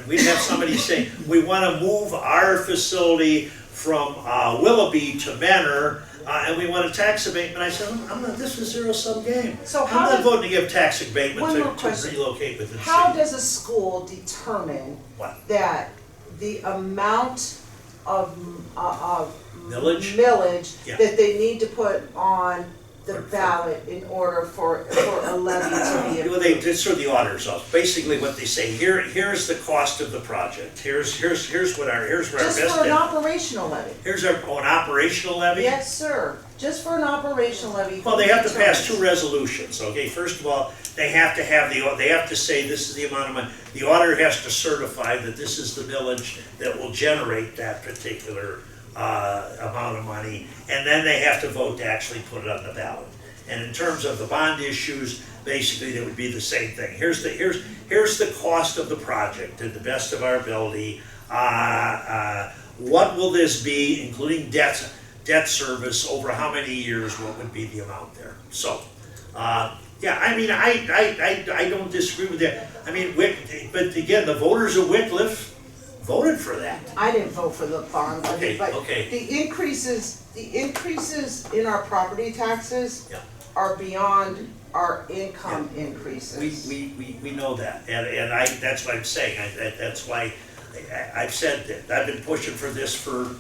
we'd have somebody say, we want to move our facility from Willoughby to Menor, and we want a tax abatement. I said, this is a zero-sum game. So I'm not voting to give tax abatement One more to question. relocate within the city. How does a school determine What? that the amount of Millage? Yeah. that they need to put on the ballot in order for a levy to be Well, approved? it's through the auditor's office. Basically, what they say, here's the cost of the project. Here's what our Just best. for an operational levy? Here's an operational levy. Yes, sir. Just for an operational levy. Well, they have to pass two resolutions. Okay, first of all, they have to say this is the amount of money. The auditor has to certify that this is the millage that will generate that particular amount of money, and then they have to vote to actually put it on the ballot. And in terms of the bond issues, basically that would be the same thing. Here's the cost of the project to the best of our ability. What will this be, including debt service over how many years? What would be the amount there? So, yeah, I mean, I don't disagree with that. I mean, but again, the voters of Wickliffe voted for that. I didn't vote for the bond levy, but Okay. the increases The increases in our property taxes Yeah. are beyond our income increases. We know that, and that's what I'm saying, that's why I've said that, I've been pushing for this for,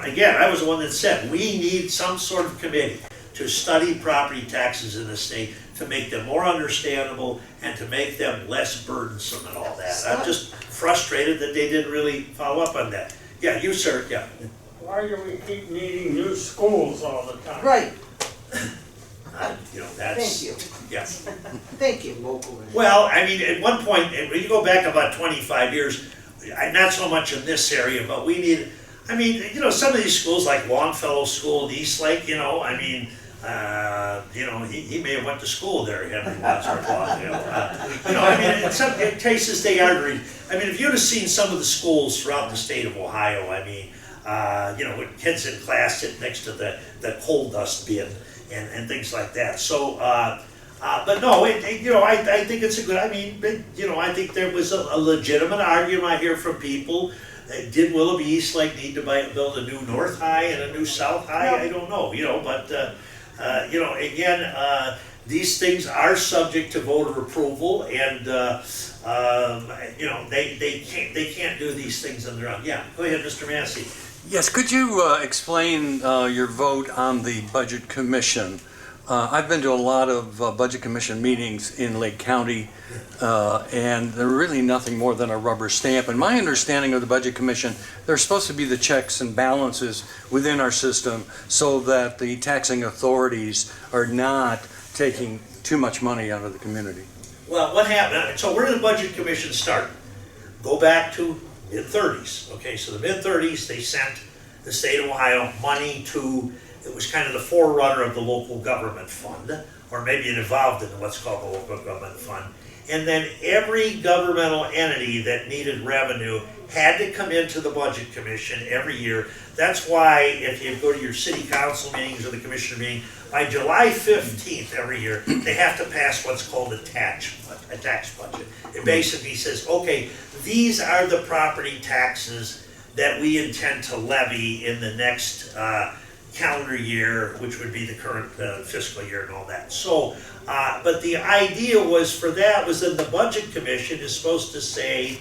again, I was the one that said, we need some sort of committee to study property taxes in the state, to make them more understandable, and to make them less burdensome and all that. I'm just frustrated that they didn't really follow up on that. Yeah, you, sir, yeah. Why do we keep needing new schools all the time? Right, That's. thank you, Yeah. thank you. Well, I mean, at one point, when you go back about 25 years, not so much in this area, but we need, I mean, some of these schools like Longfellow School in Eastlake, I mean, he may have went to school there, Henry Wadsworth Longfellow. I mean, in some cases they are, I mean, if you'd have seen some of the schools throughout the state of Ohio, I mean, with kids in class sitting next to the coal dust bin and things like that. So, but no, I think it's a good, I mean, I think there was a legitimate argument I hear from people. Did Willoughby Eastlake need to build a new North High and a new South High? No. I don't know, but, again, these things are subject to voter approval, and, they can't do these things on their own. Yeah, go ahead, Mr. Massey. Yes, could you explain your vote on the Budget Commission? I've been to a lot of Budget Commission meetings in Lake County, and they're really nothing more than a rubber stamp. And my understanding of the Budget Commission, they're supposed to be the checks and balances within our system so that the taxing authorities are not taking too much money out of the community. Well, what happened, so where did the Budget Commission start? Go back to mid-30s, okay, so the mid-30s, they sent the state of Ohio money to, it was kind of the forerunner of the local government fund, or maybe it evolved into what's called the local government fund. And then every governmental entity that needed revenue had to come into the Budget Commission every year. That's why if you go to your city council meetings or the commissioner meeting, by July 15th every year, they have to pass what's called a tax budget. It basically says, okay, these are the property taxes that we intend to levy in the next calendar year, which would be the current fiscal year and all that. So, but the idea was for that was that the Budget Commission is supposed to say,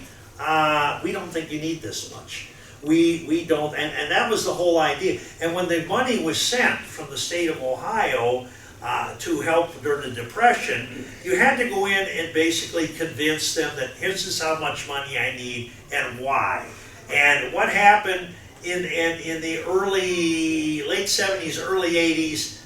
we don't think you need this much. We don't, and that was the whole idea. And when the money was sent from the state of Ohio to help during the Depression, you had to go in and basically convince them that here's how much money I need and why. And what happened in the late 70s, early 80s,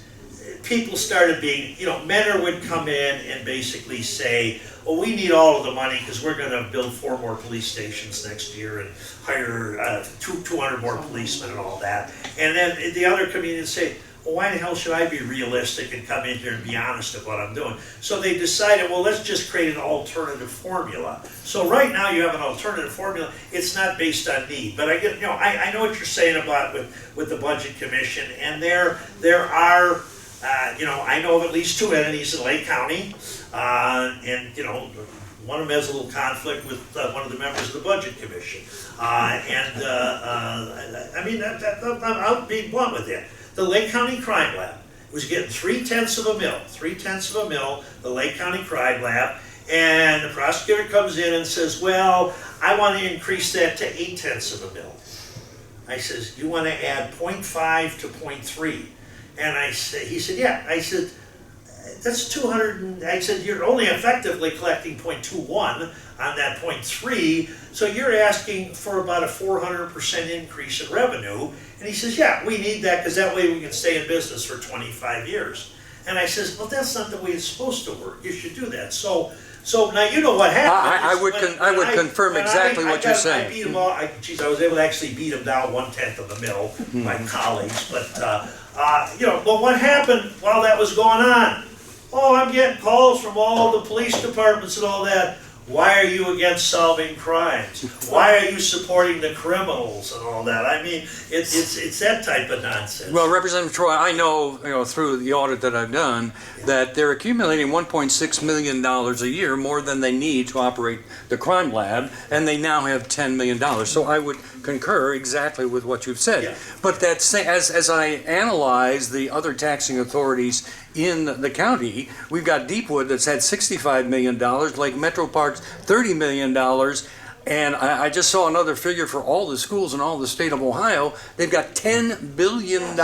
people started being, Mentor would come in and basically say, well, we need all of the money because we're going to build 4 more police stations next year and hire 200 more policemen and all that. And then the other communities say, well, why the hell should I be realistic and come in here and be honest of what I'm doing? So they decided, well, let's just create an alternative formula. So right now you have an alternative formula. It's not based on need, but I get, I know what you're saying about with the Budget Commission, and there are, I know of at least 2 entities in Lake County, and one of them has a little conflict with one of the members of the Budget Commission, I mean, I'll be blunt with you. The Lake County Crime Lab was getting 3/10 of a mil, the Lake County Crime Lab, and the prosecutor comes in and says, well, I want to increase that to 8/10 of a mil. I says, you want to add 0.5 to 0.3? And he said, yeah. I said, that's 200, I said, you're only effectively collecting 0.21 on that 0.3, so you're asking for about a 400% increase in revenue. And he says, yeah, we need that because that way we can stay in business for 25 years. And I says, well, that's not the way it's supposed to work. You should do that. So now you know what happened. I would confirm exactly what you're saying. I beat him all, I was able to actually beat him down 1/10 of a mil, my colleagues. But, but what happened while that was going on? Oh, I'm getting calls from all the police departments and all that. why are you against solving crimes? Why are you supporting the criminals and all that? I mean, it's that type of nonsense. Well, Representative Troy, I know, through the audit that I've done, that they're accumulating $1.6 million a year, more than they need to operate the crime lab, and they now have $10 million. So I would concur exactly with what you've said. Yeah. But that's, as I analyze the other taxing authorities in the county, we've got Deepwood that's had $65 million, Lake Metro Parks $30 million, and I just saw another figure for all the schools in all the state of Ohio. They've got $10 billion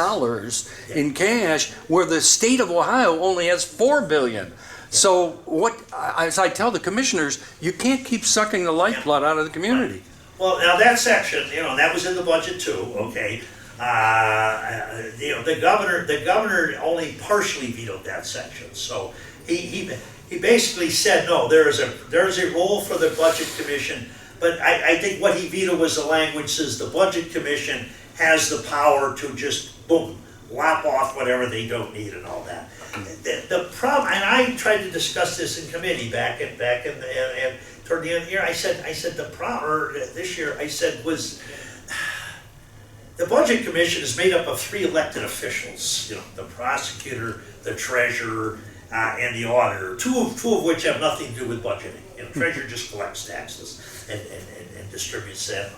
in cash, where the state of Ohio only has $4 billion. So what, as I tell the commissioners, you can't keep sucking the lifeblood out of the community. Well, now that section, that was in the budget too, okay? The governor only partially vetoed that section, so he basically said, no, there's a role for the Budget Commission, but I think what he vetoed was the language says the Budget Commission has the power to just, boom, lop off whatever they don't need and all that. The problem, and I tried to discuss this in committee back in and toward the end of the year, I said the problem, or this year, I said was, the Budget Commission is made up of 3 elected officials, the prosecutor, the treasurer, and the auditor, two of which have nothing to do with budgeting. Treasurer just collects taxes and distributes them,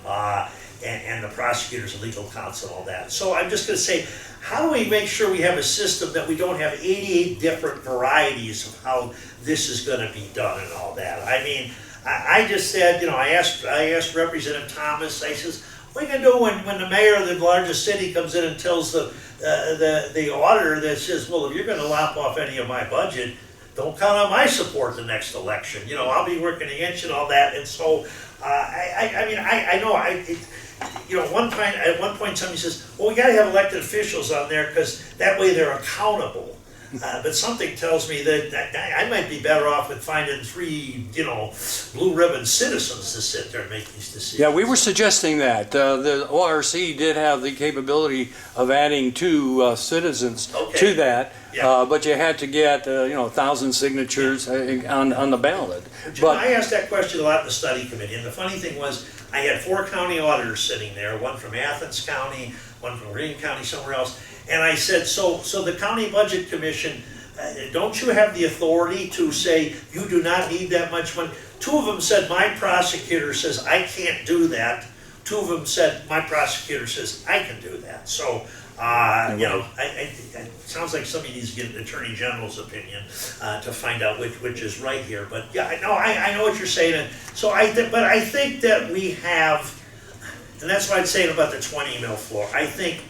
and the prosecutor's a legal counsel and all that. So I'm just going to say, how do we make sure we have a system that we don't have 88 different varieties of how this is going to be done and all that? I mean, I just said, I asked Representative Thomas, I says, what are you going to do when the mayor of the largest city comes in and tells the auditor that says, well, if you're going to lop off any of my budget, don't count on my support the next election. I'll be working against you and all that. And so, I know, at one point somebody says, well, we got to have elected officials on there because that way they're accountable. But something tells me that I might be better off with finding 3, blue ribbon citizens to sit there and make these decisions. Yeah, we were suggesting that. The ORC did have the capability of adding 2 citizens to that, but you had to get 1,000 signatures on the ballot. But I asked that question a lot in the study committee, and the funny thing was, I had 4 county auditors sitting there, one from Athens County, one from Greene County, somewhere else. And I said, so the County Budget Commission, don't you have the authority to say you do not need that much money? 2 of them said, my prosecutor says I can't do that. 2 of them said, my prosecutor says I can do that. So, it sounds like somebody needs to get an Attorney General's opinion to find out which is right here. But yeah, I know what you're saying. And so but I think that we have, and that's what I'd say about the 20 mil floor. I think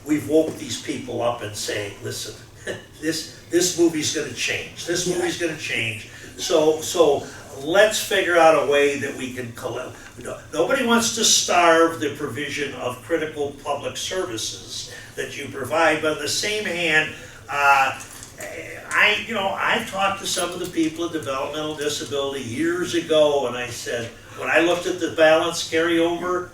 we've woke these people up and say, listen, this movie's going to change. This movie's going to change. So let's figure out a way that we can collect. Nobody wants to starve the provision of critical public services that you provide, but on the same hand, I've talked to some of the people with developmental disability years ago, and I said, when I looked at the balance carryover,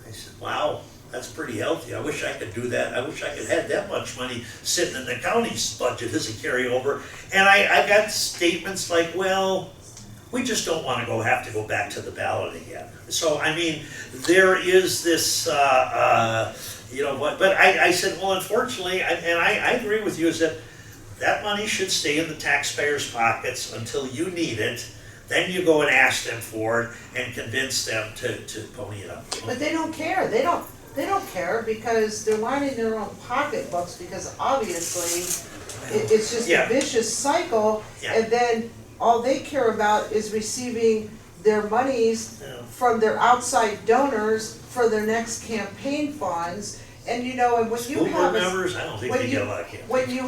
I said, wow, that's pretty healthy. I wish I could do that. I wish I could have that much money sitting in the county's budget as a carryover. And I got statements like, well, we just don't want to have to go back to the ballot again. So, I mean, there is this, but I said, well, unfortunately, and I agree with you, is that money should stay in the taxpayers' pockets until you need it. Then you go and ask them for it and convince them to pony it up. But they don't care. They don't care because they're lining their own pocketbooks, because obviously it's just a vicious cycle. And then all they care about is receiving their monies from their outside donors for their next campaign funds. And and when you have members, I don't think they get a lot of campaign. when you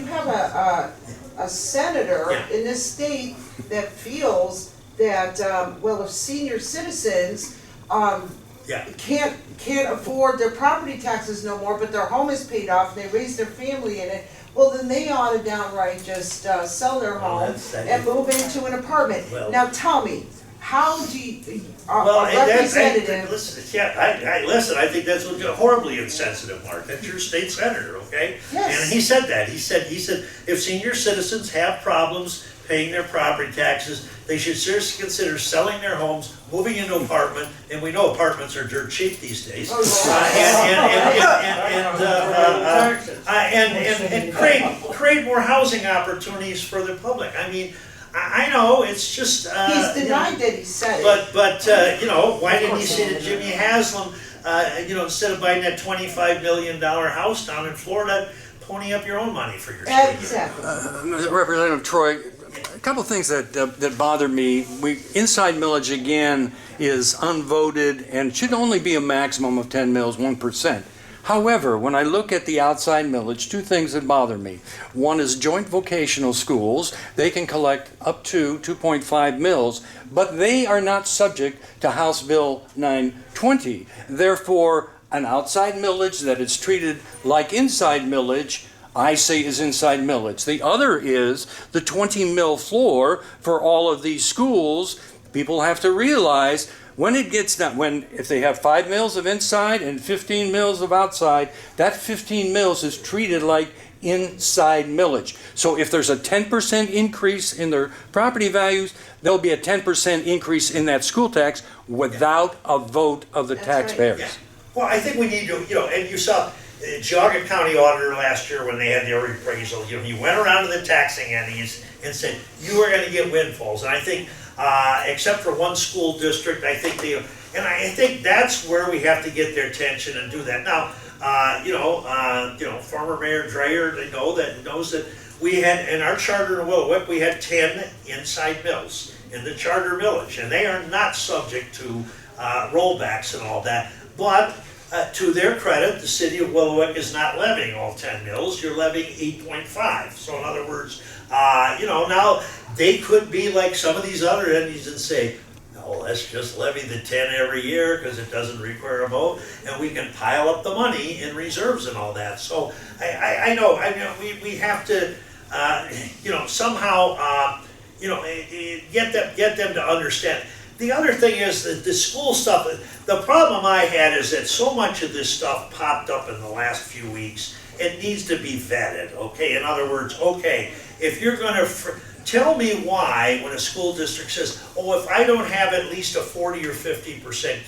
have a senator in this state that feels that if senior citizens can't afford their property taxes no more, but their home is paid off and they raise their family in it, well, then they ought to downright just sell their home and move into an apartment. Well, now tell me, how do you, representative... Listen, I think that's horribly insensitive, Mark. That's your state senator, okay? Yes. And he said that. He said if senior citizens have problems paying their property taxes, they should seriously consider selling their homes, moving into an apartment, and we know apartments are dirt cheap these days. And create more housing opportunities for the public. I mean, I know, it's just, He's denied that he said it. but you know, why didn't he say to Jimmy Haslam, you know, instead of buying that $25 million house down in Florida, pony up your own money for your street? Exactly. Representative Troy, a couple things that bother me. Inside millage again is unvoted and should only be a maximum of 10 mils, 1%. However, when I look at the outside millage, two things that bother me. One is joint vocational schools. They can collect up to 2.5 mils, but they are not subject to House Bill 920. Therefore, an outside millage that is treated like inside millage, I say is inside millage. The other is the 20 mil floor for all of these schools. People have to realize when it gets done, if they have 5 mils of inside and 15 mils of outside, that 15 mils is treated like inside millage. So if there's a 10% increase in their property values, there'll be a 10% increase in that school tax without a vote of the That's right. taxpayers. Yeah. Well, I think we need to, you know, and you saw Geauga County Auditor last year when they had their appraisal, you know, he went around to the taxing entities and said, you are gonna get windfalls. And I think, except for one school district, I think I think that's where we have to get their attention and do that. Now, you know, former Mayor Dreyer, knows that we had, in our charter in Wickliffe, we had 10 inside mills in the charter millage, and they are not subject to rollbacks and all that. But to their credit, the city of Wickliffe is not levying all 10 mills, you're levying 8.5. So in other words, you know, now they could be like some of these other entities and say, no, let's just levy the 10 every year because it doesn't require a vote, and we can pile up the money in reserves and all that. So I know we have to, you know, somehow, you know, get them to understand. The other thing is that the school stuff, the problem I had is that so much of this stuff popped up in the last few weeks, it needs to be vetted, okay? In other words, okay, if you're gonna, tell me why when a school district says, oh, if I don't have at least a 40 or 50%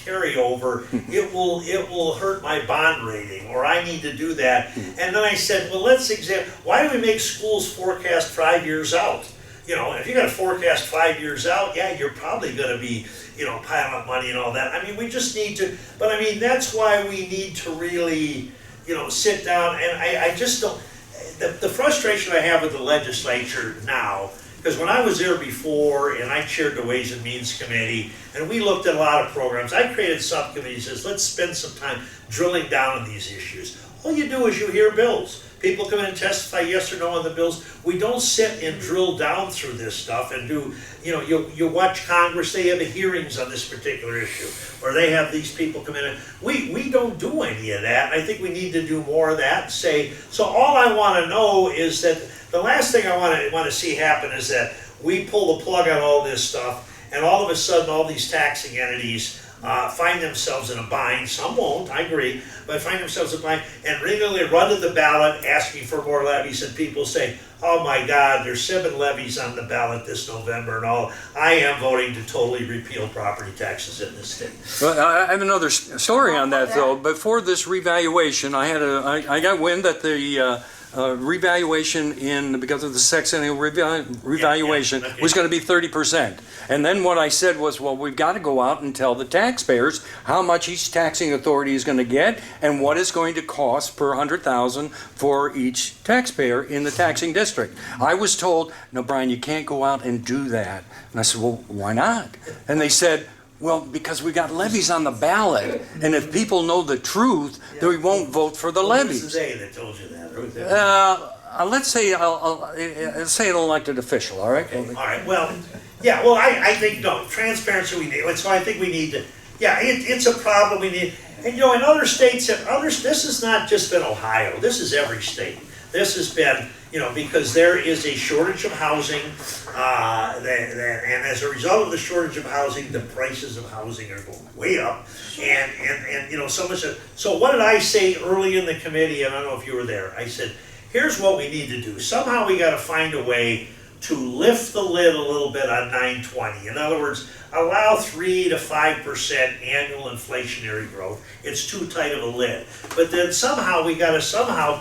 carryover, it will hurt my bond rating, or I need to do that. And then I said, well, let's examine, why do we make schools forecast 5 years out? You know, if you got to forecast 5 years out, yeah, you're probably going to be, you know, piling up money and all that. I mean, we just need to, but I mean, that's why we need to really, you know, sit down. And I just don't, the frustration I have with the legislature now, because when I was there before and I chaired the Ways and Means Committee, and we looked at a lot of programs, I created subcommittees, says, let's spend some time drilling down on these issues. All you do is you hear bills. People come in and testify yes or no on the bills. We don't sit and drill down through this stuff and do, you know, you watch Congress, they have hearings on this particular issue, or they have these people come in and, we don't do any of that. I think we need to do more of that and say, so all I want to know is that, the last thing I want to see happen is that we pull the plug on all this stuff, and all of a sudden all these taxing entities find themselves in a bind. Some won't, I agree, but find themselves in a bind and regularly run to the ballot asking for more levies, and people say, oh my God, there's 7 levies on the ballot this November and all. I am voting to totally repeal property taxes in this state. Well, I have another story on that though. Before this revaluation, I got wind that the revaluation because of the sexennial revaluation was going to be 30%. And then what I said was, well, we've got to go out and tell the taxpayers how much each taxing authority is going to get and what it's going to cost per 100,000 for each taxpayer in the taxing district. I was told, no, Brian, you can't go out and do that. And I said, well, why not? And they said, well, because we got levies on the ballot, and if people know the truth, they won't vote for the levies. This is A that told you that. Let's say I'll say an elected official. All right. Okay. All right. Well, yeah. Well, I think no transparency. We need. So I think we need to. Yeah, it's a problem we need. And you know, in other states, this has not just been Ohio. This is every state. This has been, you know, because there is a shortage of housing, and as a result of the shortage of housing, the prices of housing are going way up, and you know, so much. So what did I say early in the committee? And I don't know if you were there. I said, here's what we need to do. Somehow we got to find a way to lift the lid a little bit on 920. In other words, allow 3 to 5% annual inflationary growth. It's too tight of a lid. But then somehow we gotta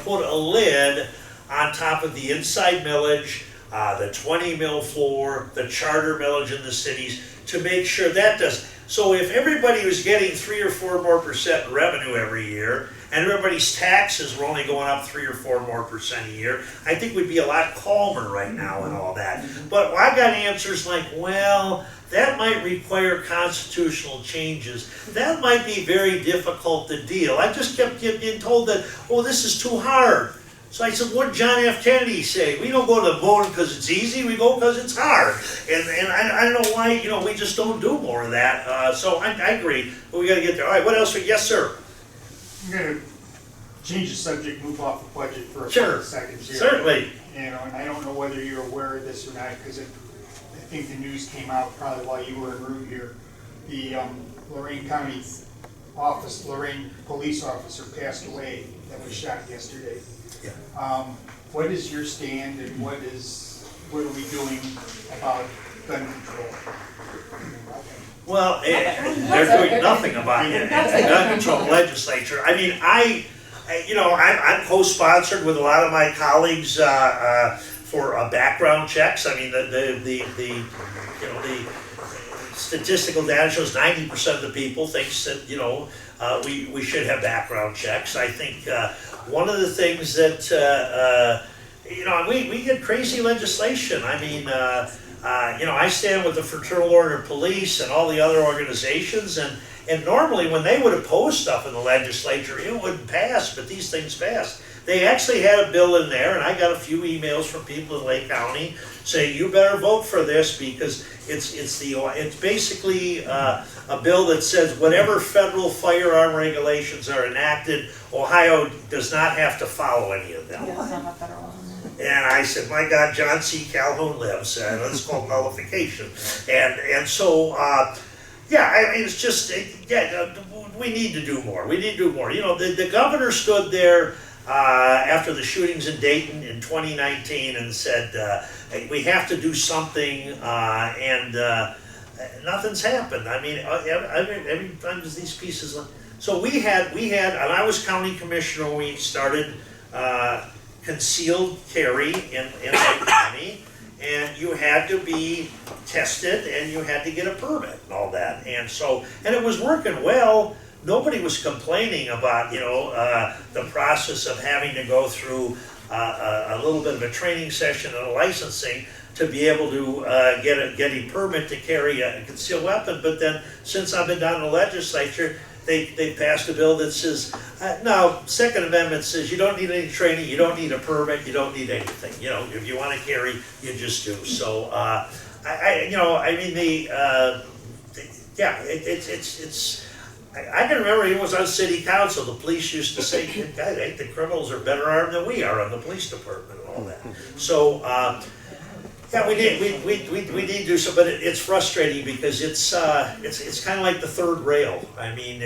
put a lid on top of the inside millage, the 20 mil floor, the charter millage in the cities, to make sure that does. So if everybody was getting 3 or 4 more percent in revenue every year, and everybody's taxes were only going up 3 or 4 more percent a year, I think we'd be a lot calmer right now and all that. But I got answers like, well, that might require constitutional changes. That might be very difficult to deal. I just kept getting told that, oh, this is too hard. So I said, what did John F. Kennedy say? We don't go to the moon because it's easy, we go because it's hard. And I don't know why, we just don't do more of that. So I agree, but we gotta get there. All right, what else? Yes, sir. I'm gonna change the subject, move off the budget for a Sure. couple of seconds here. Certainly. And I don't know whether you're aware of this or not, because I think the news came out probably while you were en route here. The Lorraine County Lorraine police officer passed away that was shot yesterday. Yeah. What is your stand, and what are we doing about gun control? Well, they're doing nothing about it. It's the gun control legislature. I mean, I'm co-sponsored with a lot of my colleagues for background checks. I mean, the statistical data shows 90% of the people thinks that we should have background checks. I think one of the things that we get crazy legislation. I mean. I stand with the Fraternal Order of Police and all the other organizations, and normally when they would oppose stuff in the legislature, it wouldn't pass, but these things passed. They actually had a bill in there, and I got a few emails from people in Lake County saying, you better vote for this because it's basically a bill that says whatever federal firearm regulations are enacted, Ohio does not have to follow any of them. And I said, my God, John C. Calhoun lives, let's call nullification. And so, I mean, it's just, we need to do more. We need to do more. The governor stood there after the shootings in Dayton in 2019 and said, we have to do something, and nothing's happened. I mean, every time there's these pieces. So we had, and I was county commissioner when we started concealed carry in Lake County, and you had to be tested and you had to get a permit and all that. And it was working well. Nobody was complaining about, the process of having to go through a little bit of a training session and a licensing to be able to get a permit to carry a concealed weapon. But then, since I've been down in the legislature, they passed a bill that says, no, Second Amendment says you don't need any training, you don't need a permit, you don't need anything. If you want to carry, you just do. So, I can remember he was on city council, the police used to say, God, I think the criminals are better armed than we are on the police department and all that. So, we need to do so, but it's frustrating because it's kind of like the third rail. I mean,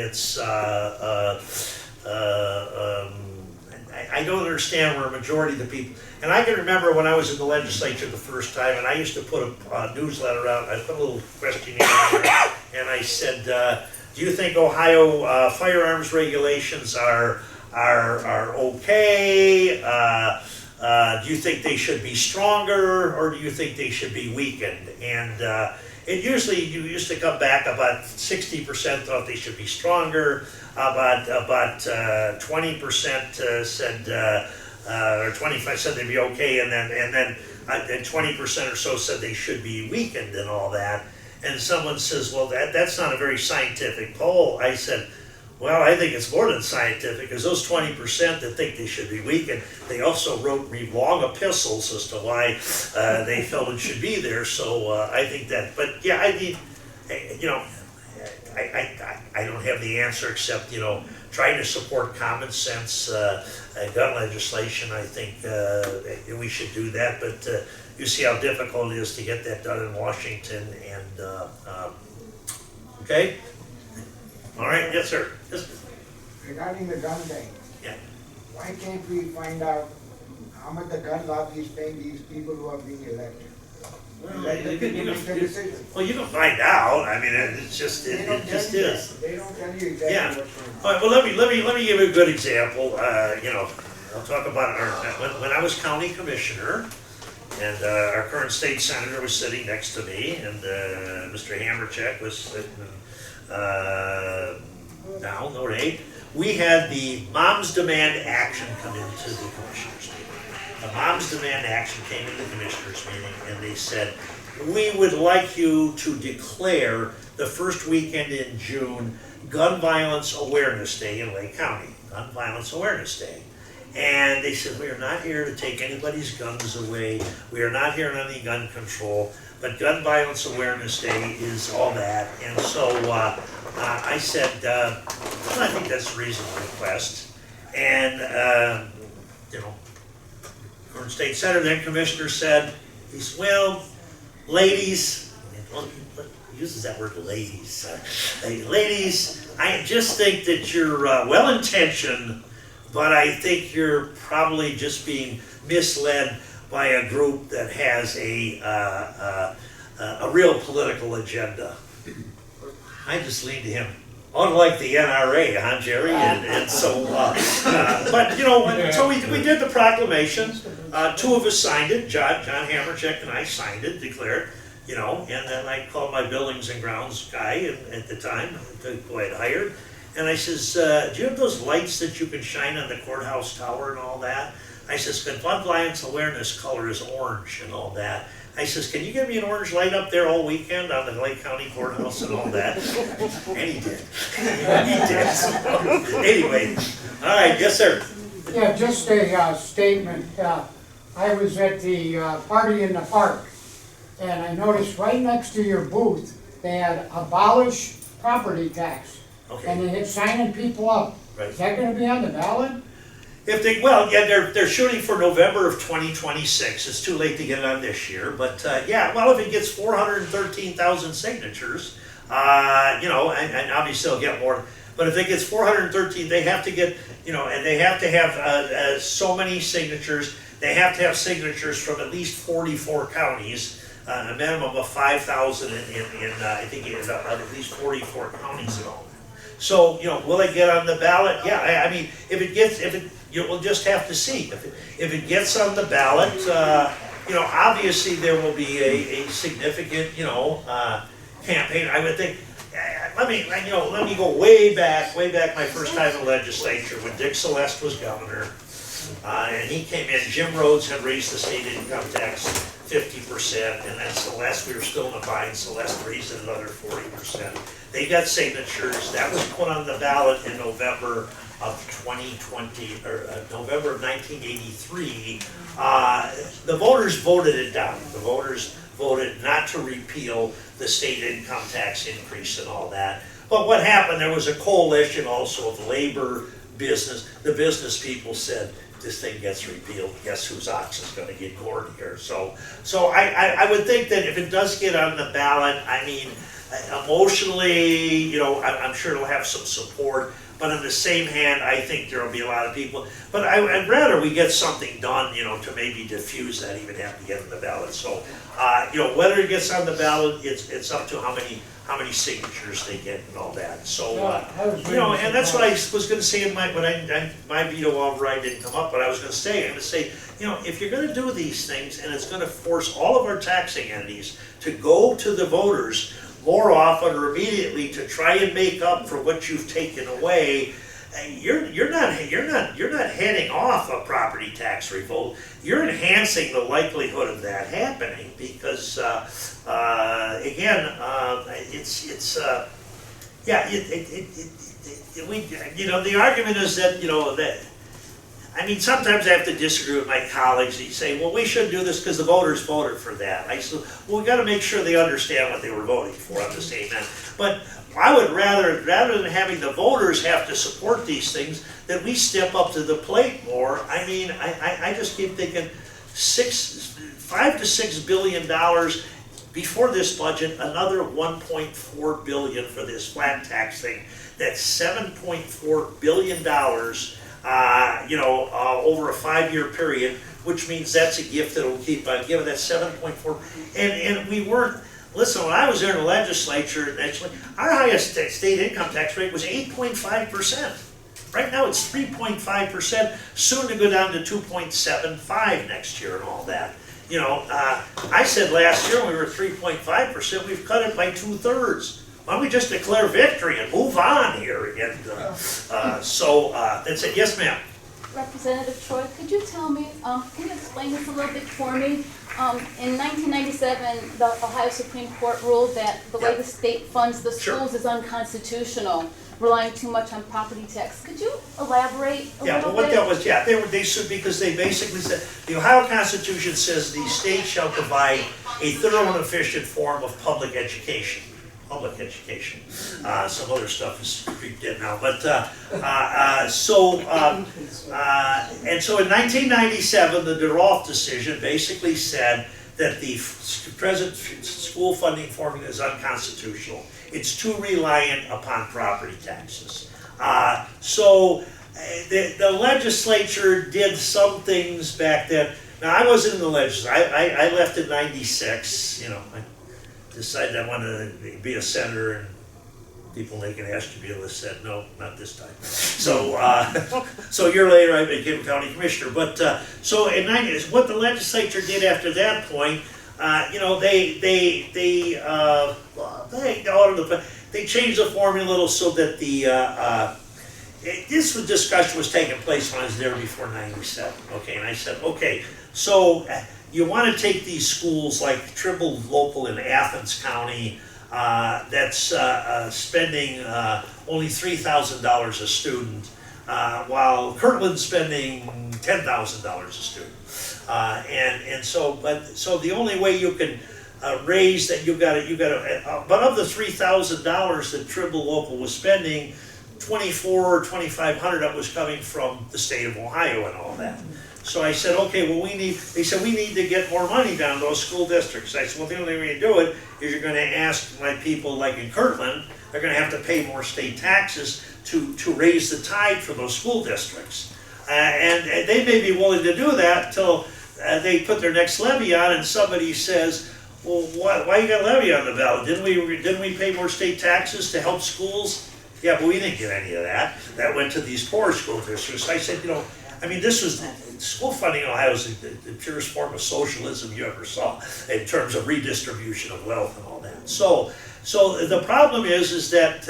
I don't understand where a majority of the people, and I can remember when I was in the legislature the first time, and I used to put a newsletter out, I put a little questionnaire in there, and I said, do you think Ohio firearms regulations are okay? Do you think they should be stronger, or do you think they should be weakened? And you used to come back about 60% thought they should be stronger, about 20% said, or 25% said they'd be okay, and then 20% or so said they should be weakened and all that. And someone says, well, that's not a very scientific poll. I said, well, I think it's more than scientific, because those 20% that think they should be weakened, they also wrote me long epistles as to why they felt it should be there. So I think that, but yeah, I need, I don't have the answer except, trying to support common sense gun legislation. I think we should do that, but you see how difficult it is to get that done in Washington. And okay. All right, yes, sir. Yes. Regarding the gun thing, Yeah. why can't we find out how much the gun lobby is paying these people who are being elected? Let the people make the decision. Well, you can find out, I mean, it's just, They don't it tell just you is. that. They don't tell you Yeah. exactly what's going on. All right, well, let me give you a good example. You know, I'll talk about it. When I was county commissioner, and our current state senator was sitting next to me, and Mr. Hammercheck was sitting down, no eight. We had the Moms Demand Action come into the commissioners meeting. The Moms Demand Action came into the commissioners meeting, and they said, we would like you to declare the first weekend in June Gun Violence Awareness Day in Lake County. Gun Violence Awareness Day. And they said, we are not here to take anybody's guns away. We are not here on any gun control. But Gun Violence Awareness Day is all that. And so I said, well, I think that's a reasonable request. And, you know, current state senator, then commissioner said, he said, well, ladies, well, he uses that word ladies. Ladies, I just think that you're well-intentioned, but I think you're probably just being misled by a group that has a real political agenda. I just leaned to him, unlike the NRA, huh, Jerry? And so, but you know, so we did the proclamation. Two of us signed it. John Hammercheck and I signed it, declared, you know, and then I called my buildings and grounds guy at the time, who I had hired. And I says, do you have those lights that you can shine on the courthouse tower and all that? I says, Gun Violence Awareness color is orange and all that. I says, can you give me an orange light up there all weekend on the Lake County Courthouse and all that? And he did. He did. So, anyway, all right, yes, sir. Yeah, just a statement. I was at the party in the park, and I noticed right next to your booth, they had abolished property tax. Okay. And they had signing people up. Right. Is that gonna be on the ballot? If they, well, yeah, they're shooting for November of 2026. It's too late to get it on this year, but yeah, well, if it gets 413,000 signatures, you know, and obviously they'll get more. But if it gets 413, they have to get, you know, and they have to have so many signatures. They have to have signatures from at least 44 counties, a minimum of 5,000 in I think at least 44 counties and all that. So, you know, will it get on the ballot? Yeah, I mean, we'll just have to see. If it gets on the ballot, you know, obviously there will be a significant, you know, campaign. I would think. Let me go way back my first time in legislature when Dick Celeste was governor, and he came in. Jim Rhodes had raised the state income tax 50%, and then Celeste, we were still in the bind. Celeste raised it another 40%. They got signatures. That was put on the ballot in November of 2020, or November of 1983. The voters voted it down. The voters voted not to repeal the state income tax increase and all that. But what happened, there was a coalition also of labor, business. The business people said, this thing gets repealed, guess whose ox is gonna get gored here? So I would think that if it does get on the ballot, I mean, emotionally, you know, I'm sure it'll have some support. But on the same hand, I think there will be a lot of people. But I'd rather we get something done, you know, to maybe diffuse that, even have to get on the ballot. So, you know, whether it gets on the ballot, it's up to how many signatures they get and all that. So, you know, and that's what I was going to say in my veto override didn't come up, but I'm going to say, you know, if you're going to do these things and it's going to force all of our taxing entities to go to the voters more often or immediately to try and make up for what you've taken away, you're not heading off a property tax revolt. You're enhancing the likelihood of that happening because again, you know, the argument is that, you know, that, I mean, sometimes I have to disagree with my colleagues. They say, well, we shouldn't do this because the voters voted for that. I said, well, we got to make sure they understand what they were voting for on the same end. But I would rather than having the voters have to support these things, that we step up to the plate more. I mean, I just keep thinking $5 to $6 billion before this budget, another $1.4 billion for this flat tax thing. That's $7.4 billion. You know, over a 5-year period, which means that's a gift that'll keep on giving, that's 7.4. And we weren't, listen, when I was there in the legislature, actually, our highest state income tax rate was 8.5%. Right now it's 3.5%, soon to go down to 2.75 next year and all that. You know, I said last year when we were at 3.5%, we've cut it by 2/3. Why don't we just declare victory and move on here? And that's it. Yes, ma'am. Representative Troy, could you tell me, can you explain this a little bit for me? In 1997, the Ohio Supreme Court ruled that the way Yeah. the state funds the Sure. schools is unconstitutional, relying too much on property tax. Could you elaborate a Yeah, little but what bit? that was, yeah, they should, because they basically said, the Ohio Constitution says the state shall provide a thorough and efficient form of public education. Some other stuff is creeped in now, but, and so in 1997, the DeRolf decision basically said that the present school funding formula is unconstitutional. It's too reliant upon property taxes. The legislature did some things back then. Now, I wasn't in the legislature. I left in '96, you know, I decided I wanted to be a senator, and people making Ashtabula said, no, not this time. So, so a year later, I became a county commissioner. But, so in '90s, what the legislature did after that point, you know, they changed the formula a little so that this discussion was taking place when I was there before '97, okay, and I said, okay, so you want to take these schools like Trimble Local in Athens County, that's spending only $3,000 a student, while Kirtland's spending $10,000 a student, so the only way you can raise that, you got to, but of the $3,000 that Trimble Local was spending, $2,400 or $2,500 that was coming from the state of Ohio and all that. So I said, okay, well, they said, we need to get more money down to those school districts. I said, well, the only way to do it is you're going to ask my people, like in Kirtland, they're going to have to pay more state taxes to raise the tide for those school districts. And they may be willing to do that until they put their next levy on and somebody says, well, why you got a levy on the ballot? Didn't we pay more state taxes to help schools? Yeah, but we didn't get any of that. That went to these poor school districts. I said, you know, I mean, school funding in Ohio is the purest form of socialism you ever saw in terms of redistribution of wealth and all that. So the problem is that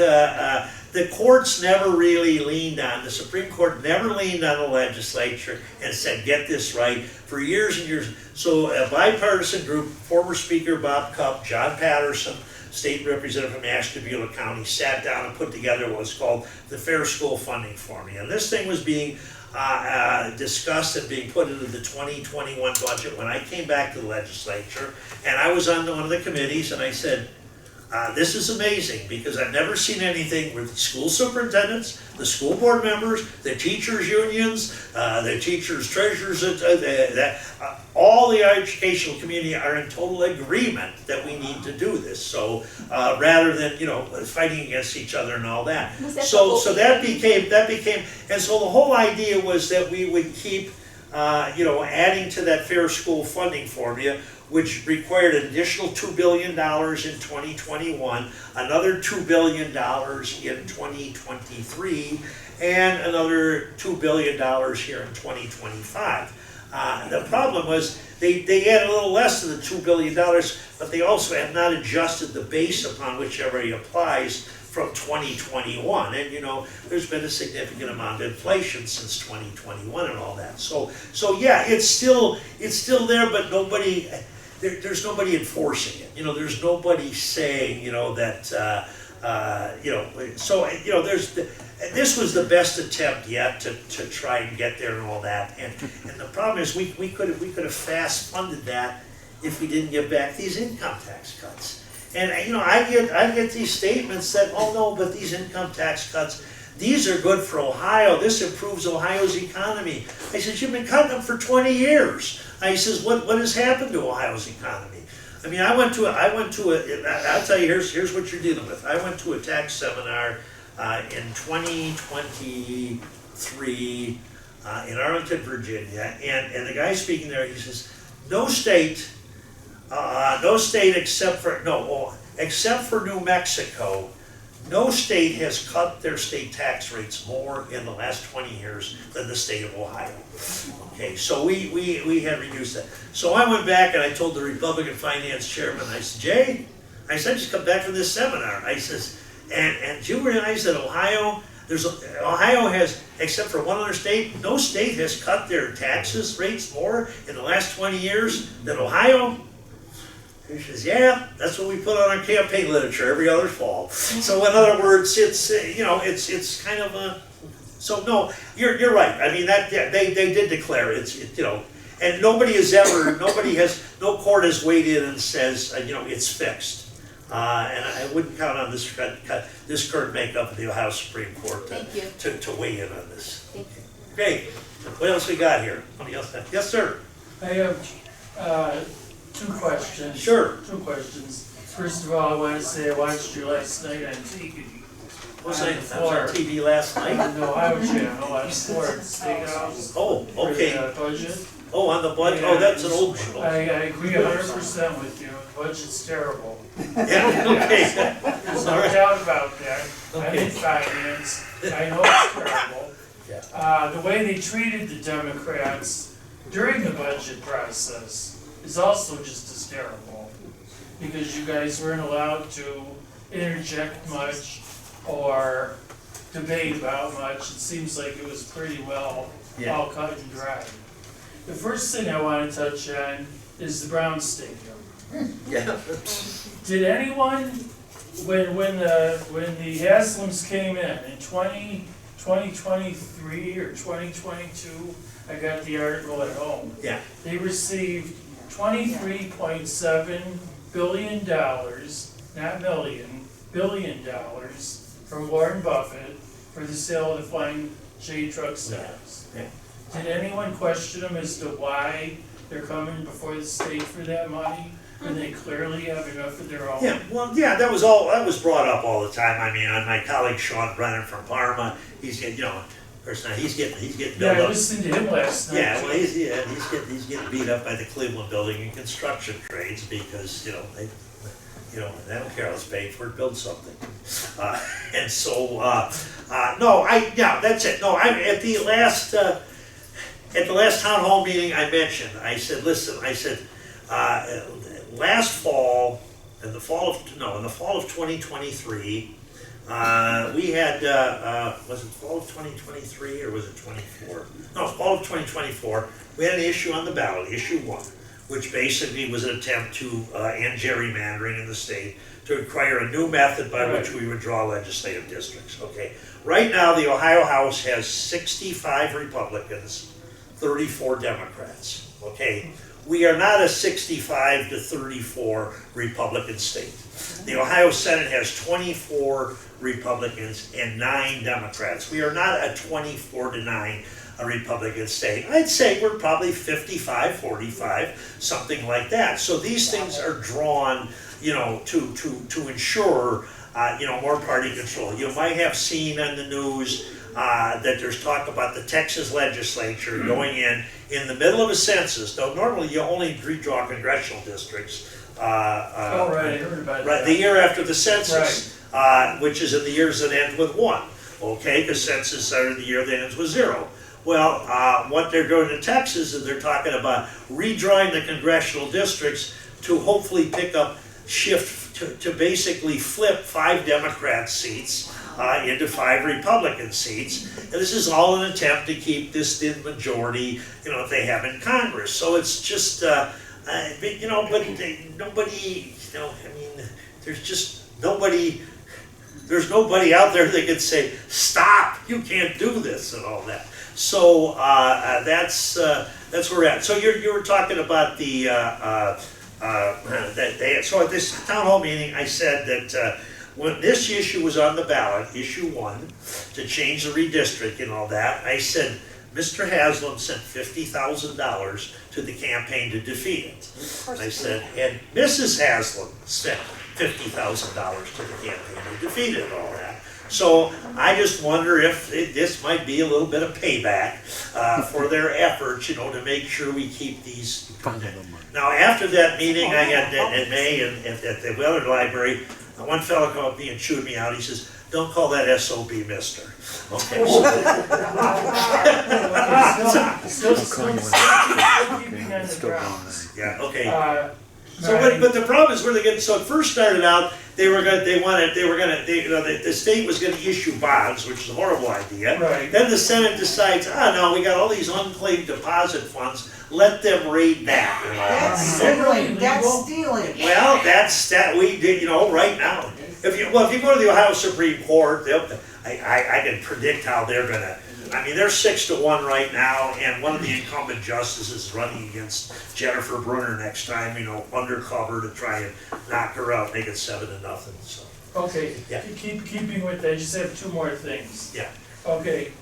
the courts never really leaned on, the Supreme Court never leaned on the legislature and said, get this right, for years and years. So a bipartisan group, former Speaker Bob Cupp, John Patterson, state representative from Ashtabula County, sat down and put together what was called the Fair School Funding Formula. And this thing was being discussed and being put into the 2021 budget when I came back to the legislature, and I was on one of the committees, and I said, this is amazing, because I've never seen anything where the school superintendents, the school board members, the teachers' unions, the teachers' treasurers, all the educational community are in total agreement that we need to do this. So rather than, you know, fighting against each other and all that. So that became, and so the whole idea was that we would keep, you know, adding to that fair school funding formula, which required an additional $2 billion in 2021, another $2 billion in 2023, and another $2 billion here in 2025. The problem was they had a little less than the $2 billion, but they also have not adjusted the base upon which everybody applies from 2021, and you know, there's been a significant amount of inflation since 2021 and all that. So yeah, it's still there, but nobody. There's nobody enforcing it. You know, there's nobody saying, you know, that, you know, so, you know, this was the best attempt yet to try and get there and all that. And the problem is we could have fast funded that if we didn't get back these income tax cuts. And, you know, I get these statements that, oh no, but these income tax cuts, these are good for Ohio. This improves Ohio's economy. I said, you've been cutting them for 20 years. I says, what has happened to Ohio's economy? I mean, I'll tell you, here's what you're dealing with. I went to a tax seminar in 2023 in Arlington, Virginia, and the guy speaking there, he says, no state except for New Mexico, no state has cut their state tax rates more in the last 20 years than the state of Ohio. Okay, so we had reduced that. So I went back and I told the Republican finance chairman, I said, Jay, I said, just come back from this seminar. I says, and do you realize that Ohio has, except for one other state, no state has cut their taxes rates more in the last 20 years than Ohio? He says, yeah, that's what we put on our campaign literature every other fall. So in other words, it's it's kind of a, so no, you're right. I mean, that, yeah, they did declare and no court has weighed in and says, it's fixed. And I wouldn't count on this current makeup of the Ohio Supreme Court to weigh in on this. Thank you. Okay, what else we got here? Somebody else have? Yes, sir. I have two questions. Sure. Two questions. First of all, I want to say I watched you last night on TV. Was I on TV last night? On the Ohio Channel on Sports Steakhouse. Oh, okay. For the budget. Oh, on the budget. Oh, that's an old show. I agree 100% with you. The budget's terrible. Yeah. Okay. There's All no right. doubt about that. I'm Okay. in finance. I know it's terrible. Yeah. The way they treated the Democrats during the budget process is also just as terrible, because you guys weren't allowed to interject much or debate about much. It seems like it was pretty well all cut and dry. The first thing I want to touch on is the Brown Stadium. Yeah. Did anyone, when the Haslams came in 2023 or 2022, I got the article at home. Yeah. They received $23.7 billion, not million, $billion from Warren Buffett for the sale of the Flying J truck stocks. Yeah. Did anyone question them as to why they're coming before the state for that money? And they clearly have enough of their own? Yeah, well, yeah, that was brought up all the time. I mean, on my colleague Sean Brennan from Parma, he's getting, of course now he's getting Yeah, built I up. listened to him last night. Yeah, well, he's getting beat up by the Cleveland building and construction trades because they don't care how it's paid for, build something. And so that's it. No, at the last town hall meeting I mentioned, I said, listen, last fall, in the fall of 2023, we had, was it fall of 2023 or was it 24? No, fall of 2024, we had an issue on the ballot, issue 1, which basically was an attempt to end gerrymandering in the state to require a new method by which we would draw legislative districts. Okay, right now the Ohio House has 65 Republicans, 34 Democrats. Okay, we are not a 65 to 34 Republican state. The Ohio Senate has 24 Republicans and 9 Democrats. We are not a 24 to 9 Republican state. I'd say we're probably 55, 45, something like that. So these things are drawn, to ensure, more party control. You might have seen on the news that there's talk about the Texas legislature going in the middle of a census. Though normally you only redraw congressional districts. I heard about that. The year after the census, which is in the years that end with 1. Okay, because census are the year that ends with 0. Well, what they're doing in Texas is they're talking about redrawing the congressional districts to hopefully shift to basically flip 5 Democrat seats into 5 Republican seats. And this is all an attempt to keep this thin majority, that they have in Congress. So it's just, but nobody, there's nobody out there that can say, stop, you can't do this and all that. So that's where we're at. So you were talking about the so at this town hall meeting, I said that when this issue was on the ballot, issue 1, to change the redistricting and all that, I said Mr. Haslam sent $50,000 to the campaign to defeat it. I said, and Mrs. Haslam sent $50,000 to the campaign to defeat it and all that. So I just wonder if this might be a little bit of payback for their efforts, you know, to make sure we keep these. Now, after that meeting I had in May at the Weather Library, one fellow came up to me and chewed me out. He says, "Don't call that SOB, mister." Okay, so Still keeping on the grounds. yeah, okay. So, Right. but the problem is where they get, so it first started out, the state was gonna issue bonds, which is a horrible idea. Right. Then the Senate decides, no, we got all these unclaimed deposit funds, let them raid that. You know? That's stealing, that's stealing. Well, we did, you know, right now. If you go to the Ohio Supreme Court, I can predict how they're gonna, I mean, they're 6-1 right now, and one of the incumbent justices is running against Jennifer Brunner next time, you know, undercover to try and knock her out, make it 7-0, so. Okay, Yeah. keeping with that, I just have two more things. Yeah. Okay.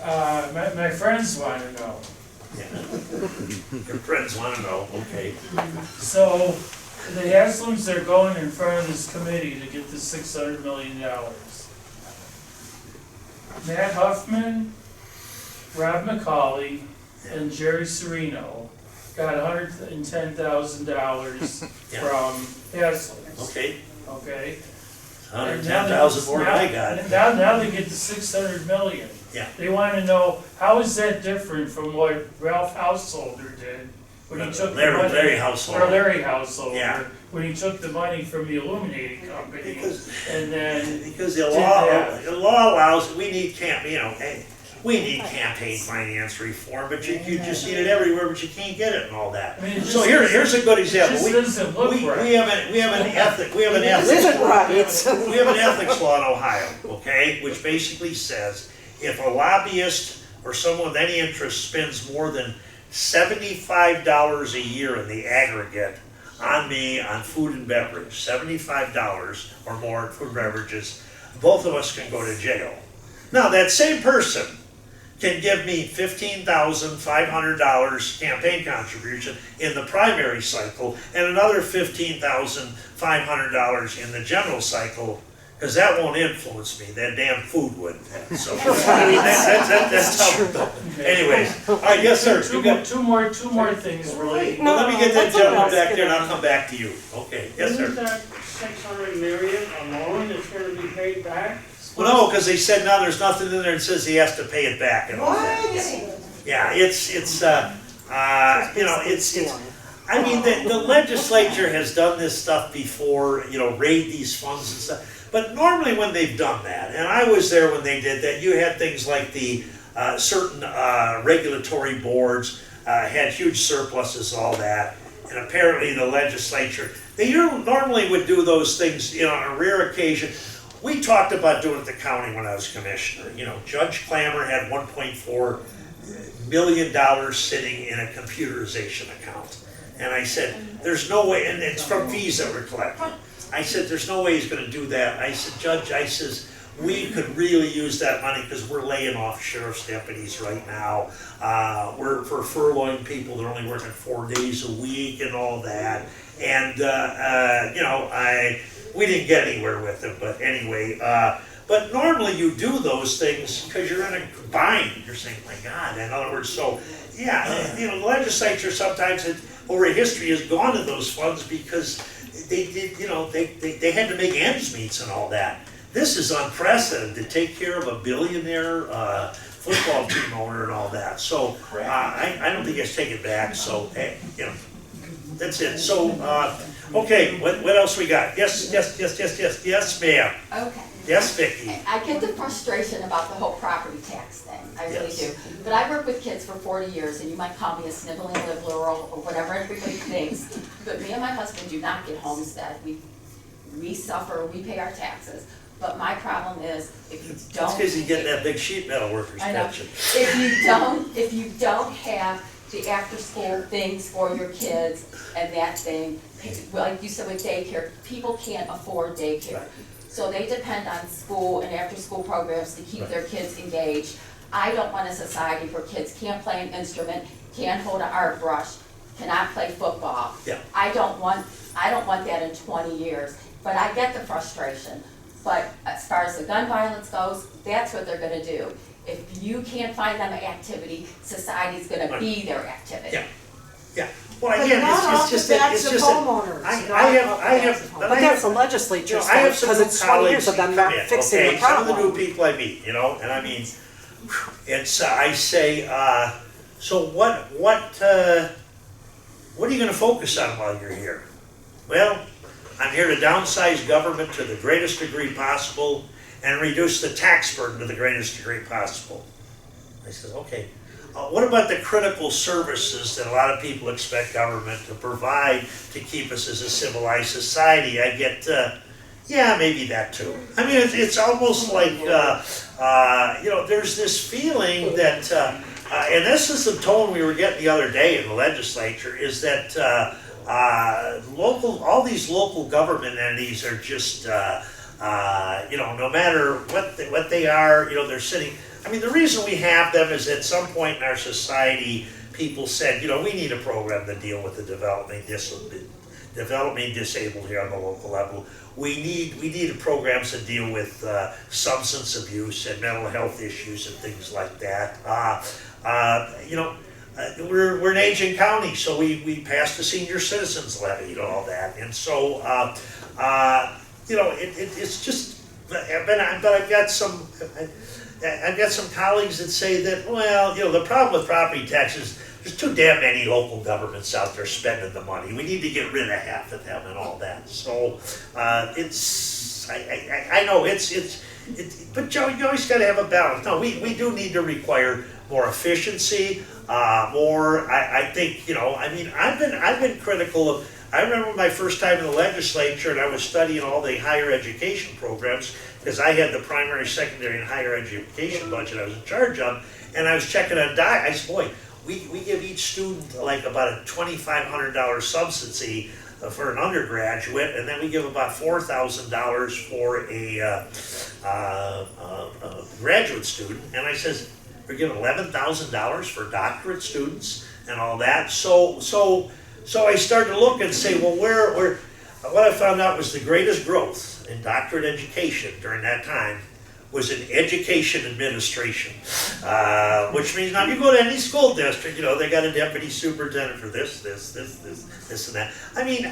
My friends want to know. Yeah. Your friends wanna know, okay. So, the Haslams are going in front of this committee to get the $600 million. Matt Huffman, Rob McCauley, and Jerry Serino got $110,000 Yeah. from Haslams. Okay, Okay? 110,000 more than I got. Now they get the $600 million. Yeah. They want to know, how is that different from what Ralph Householder did when he took the money? Larry Householder. Or Larry Householder. Yeah. When he took the money from the illuminating company, Because- and then, Because the Did law that. allows, we need campaign finance reform, but you just see it everywhere, but you can't get it and all that. I mean, it So just- here's a good it example. just doesn't look We right. have an ethics law. We have an ethics law in Ohio, okay, which basically says if a lobbyist or someone with any interest spends more than $75 a year in the aggregate on me on food and beverage, $75 or more in food and beverages, both of us can go to jail. Now, that same person can give me $15,500 campaign contribution in the primary cycle and another $15,500 in the general cycle, because that won't influence me, that damn food would. So, I mean, that's how, anyways, all right, yes, sir. You got, Two more things related. well, let me get that gentleman back there and I'll come back to you. Okay, yes, Isn't sir. that 600 million a loan that's gonna be paid back? Well, no, because they said now there's nothing in there that says he has to pay it back and all that. What? Yeah, it's I mean, the legislature has done this stuff before, you know, raid these funds and stuff. But normally when they've done that, and I was there when they did that, you had things like the certain regulatory boards had huge surpluses, all that. And apparently the legislature, they normally would do those things, you know, on a rare occasion. We talked about doing it at the county when I was commissioner. You know, Judge Clammer had $1.4 million sitting in a computerization account. And I said, there's no way, and it's from fees that were collected. I said, there's no way he's gonna do that. I said, Judge, I says, we could really use that money because we're laying off sheriff's deputies right now. We're furloughing people, they're only working 4 days a week and all that. And, you know, we didn't get anywhere with it, but anyway, but normally you do those things because you're in a bind. You're saying, my God, in other words, so, yeah, you know, the legislature sometimes over history has gone to those funds because they did, you know, they had to make ends meet and all that. This is unprecedented to take care of a billionaire football team owner and all that. So I don't think it's take it back. So hey, you know, that's it. So okay, what else we got? Yes, ma'am. Okay. Yes, Vicki. I get the frustration about the whole property tax thing, I really Yes. do. But I worked with kids for 40 years, and you might call me a sniveling liberal or whatever everybody thinks. But me and my husband do not get homestead. We suffer, we pay our taxes. But my problem is, if you don't. That's because you get that big sheet metal workers I know. pension. If you don't have the after-school things for your kids and that thing, like you said with daycare, people can't afford daycare. Right. So they depend on school and after-school programs to keep their kids engaged. I don't want a society where kids can't play an instrument, can't hold an art brush, cannot play football. Yeah. I don't want that in 20 years, but I get the frustration. But as far as the gun violence goes, that's what they're gonna do. If you can't find them an activity, society's gonna be their activity. Yeah. Yeah, well, But again, not off it's just the that, backs it's of just that. homeowners. I Not off the backs of but homeowners. I But that's the have, legislature's I have fault, some because new it's 20 years colleagues of them come not in, fixing okay, the some of the new problem. people I meet, you know, and I mean, it's, I say, so what are you gonna focus on while you're here? Well, I'm here to downsize government to the greatest degree possible and reduce the tax burden to the greatest degree possible. I said, okay, what about the critical services that a lot of people expect government to provide to keep us as a civilized society? I get, yeah, maybe that too. I mean, it's almost like, you know, there's this feeling that, and this is the tone we were getting the other day in the legislature, is that all these local government entities are just, you know, no matter what they are, you know, they're sitting. I mean, the reason we have them is at some point in our society, people said, you know, we need a program to deal with the developmentally disabled here on the local level. We need programs to deal with substance abuse and mental health issues and things like that. You know, we're an aging county, so we passed the senior citizens levy and all that, and so you know, it's just. But I've got some colleagues that say that, well, you know, the problem with property taxes, there's too damn many local governments out there spending the money. We need to get rid of half of them and all that. So it's, I know but Joe, you always got to have a balance. No, we do need to require more efficiency, more. I think, you know, I mean, I've been critical of. I remember my first time in the legislature, and I was studying all the higher education programs, because I had the primary, secondary, and higher education budget I was in charge of, and I was checking on I said, boy, we give each student like about a $2,500 subsidy for an undergraduate, and then we give about $4,000 for a graduate student, and I says, we're giving $11,000 for doctorate students and all that, So I started to look and say, well, what I found out was the greatest growth in doctorate education during that time was in education administration, which means now you go to any school district, you know, they got a deputy superintendent for this, and that. I mean,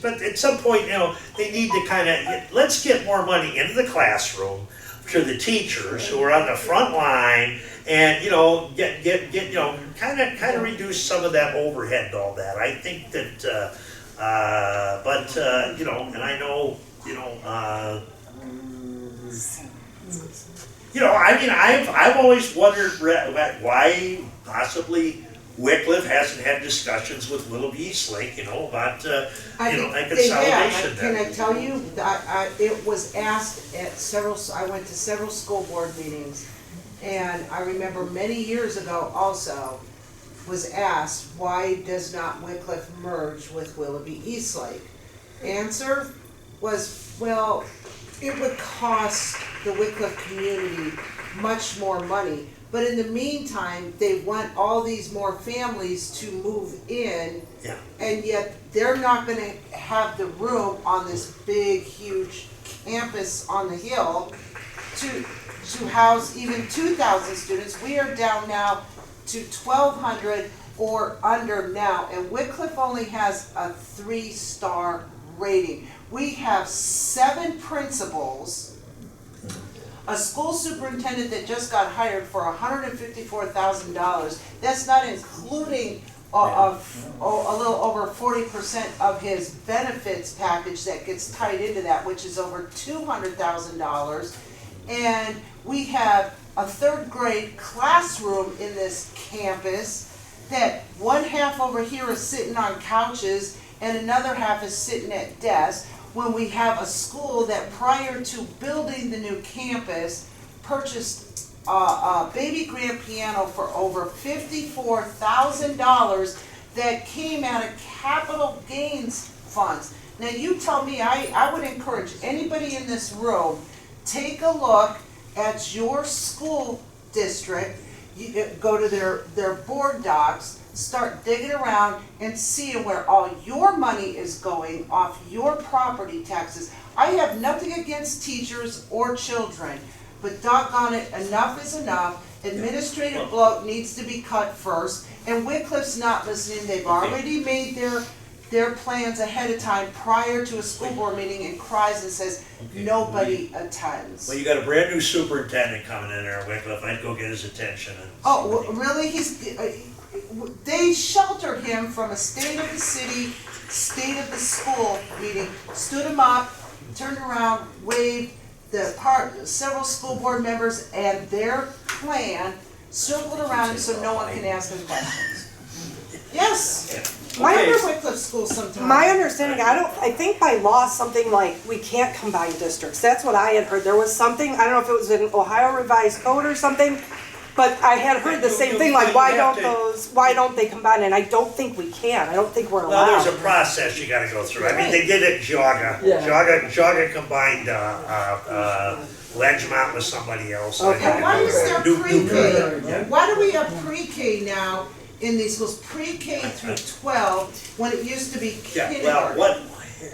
but at some point, you know, they need to kind of, let's get more money into the classroom to the teachers who are on the front line, and you know, get you know, kind of reduce some of that overhead and all that. I think that, but you know, and I know, you know, I mean, I've always wondered why possibly Wickliffe hasn't had discussions with Willoughby Eastlake, you know, about you know, a consolidation there. Can I tell you, it was asked at several, I went to several school board meetings, and I remember many years ago also was asked, why does not Wickliffe merge with Willoughby Eastlake? Answer was, well, it would cost the Wickliffe community much more money. But in the meantime, they want all these more families to move in, Yeah. and yet they're not gonna have the room on this big, huge campus on the hill to house even 2,000 students. We are down now to 1,200 or under now, and Wickliffe only has a 3-star rating. We have 7 principals, a school superintendent that just got hired for $154,000. That's not including a little over 40% of his benefits package that gets tied into that, which is over $200,000. And we have a 3rd grade classroom in this campus that one half over here is sitting on couches and another half is sitting at desks. When we have a school that prior to building the new campus purchased a baby grand piano for over $54,000 that came out of capital gains funds. Now you tell me, I would encourage anybody in this room, take a look at your school district, you go to their board docs, start digging around and seeing where all your money is going off your property taxes. I have nothing against teachers or children, but doggone it, enough is enough. Administrative bloat needs to be cut first, and Wickliffe's not listening. They've already made their plans ahead of time prior to a school board meeting and cries and says, nobody attends. Well, you got a brand new superintendent coming in there, Wickliffe, I'd go get his attention and. Oh, really? They sheltered him from a state of the city, state of the school meeting, stood him up, turned around, waved several school board members and their plan circled around him so no one can ask them questions. Yes, My I'm under- at Wickliffe School sometimes. My understanding, I think by law, something like, we can't combine districts, that's what I had heard, there was something, I don't know if it was in Ohio Revised Code or something, but I had heard the same thing, like, why don't they combine, and I don't think we can, I don't think we're Well, allowed. there's a process you gotta go through. I mean, they did it in Geauga. Yeah. Geauga combined, Ledgemont with somebody else. Okay. And why is there New- pre-K? Why do we have pre-K now in these schools, pre-K through 12, when it used to be Yeah, kindergarten? well,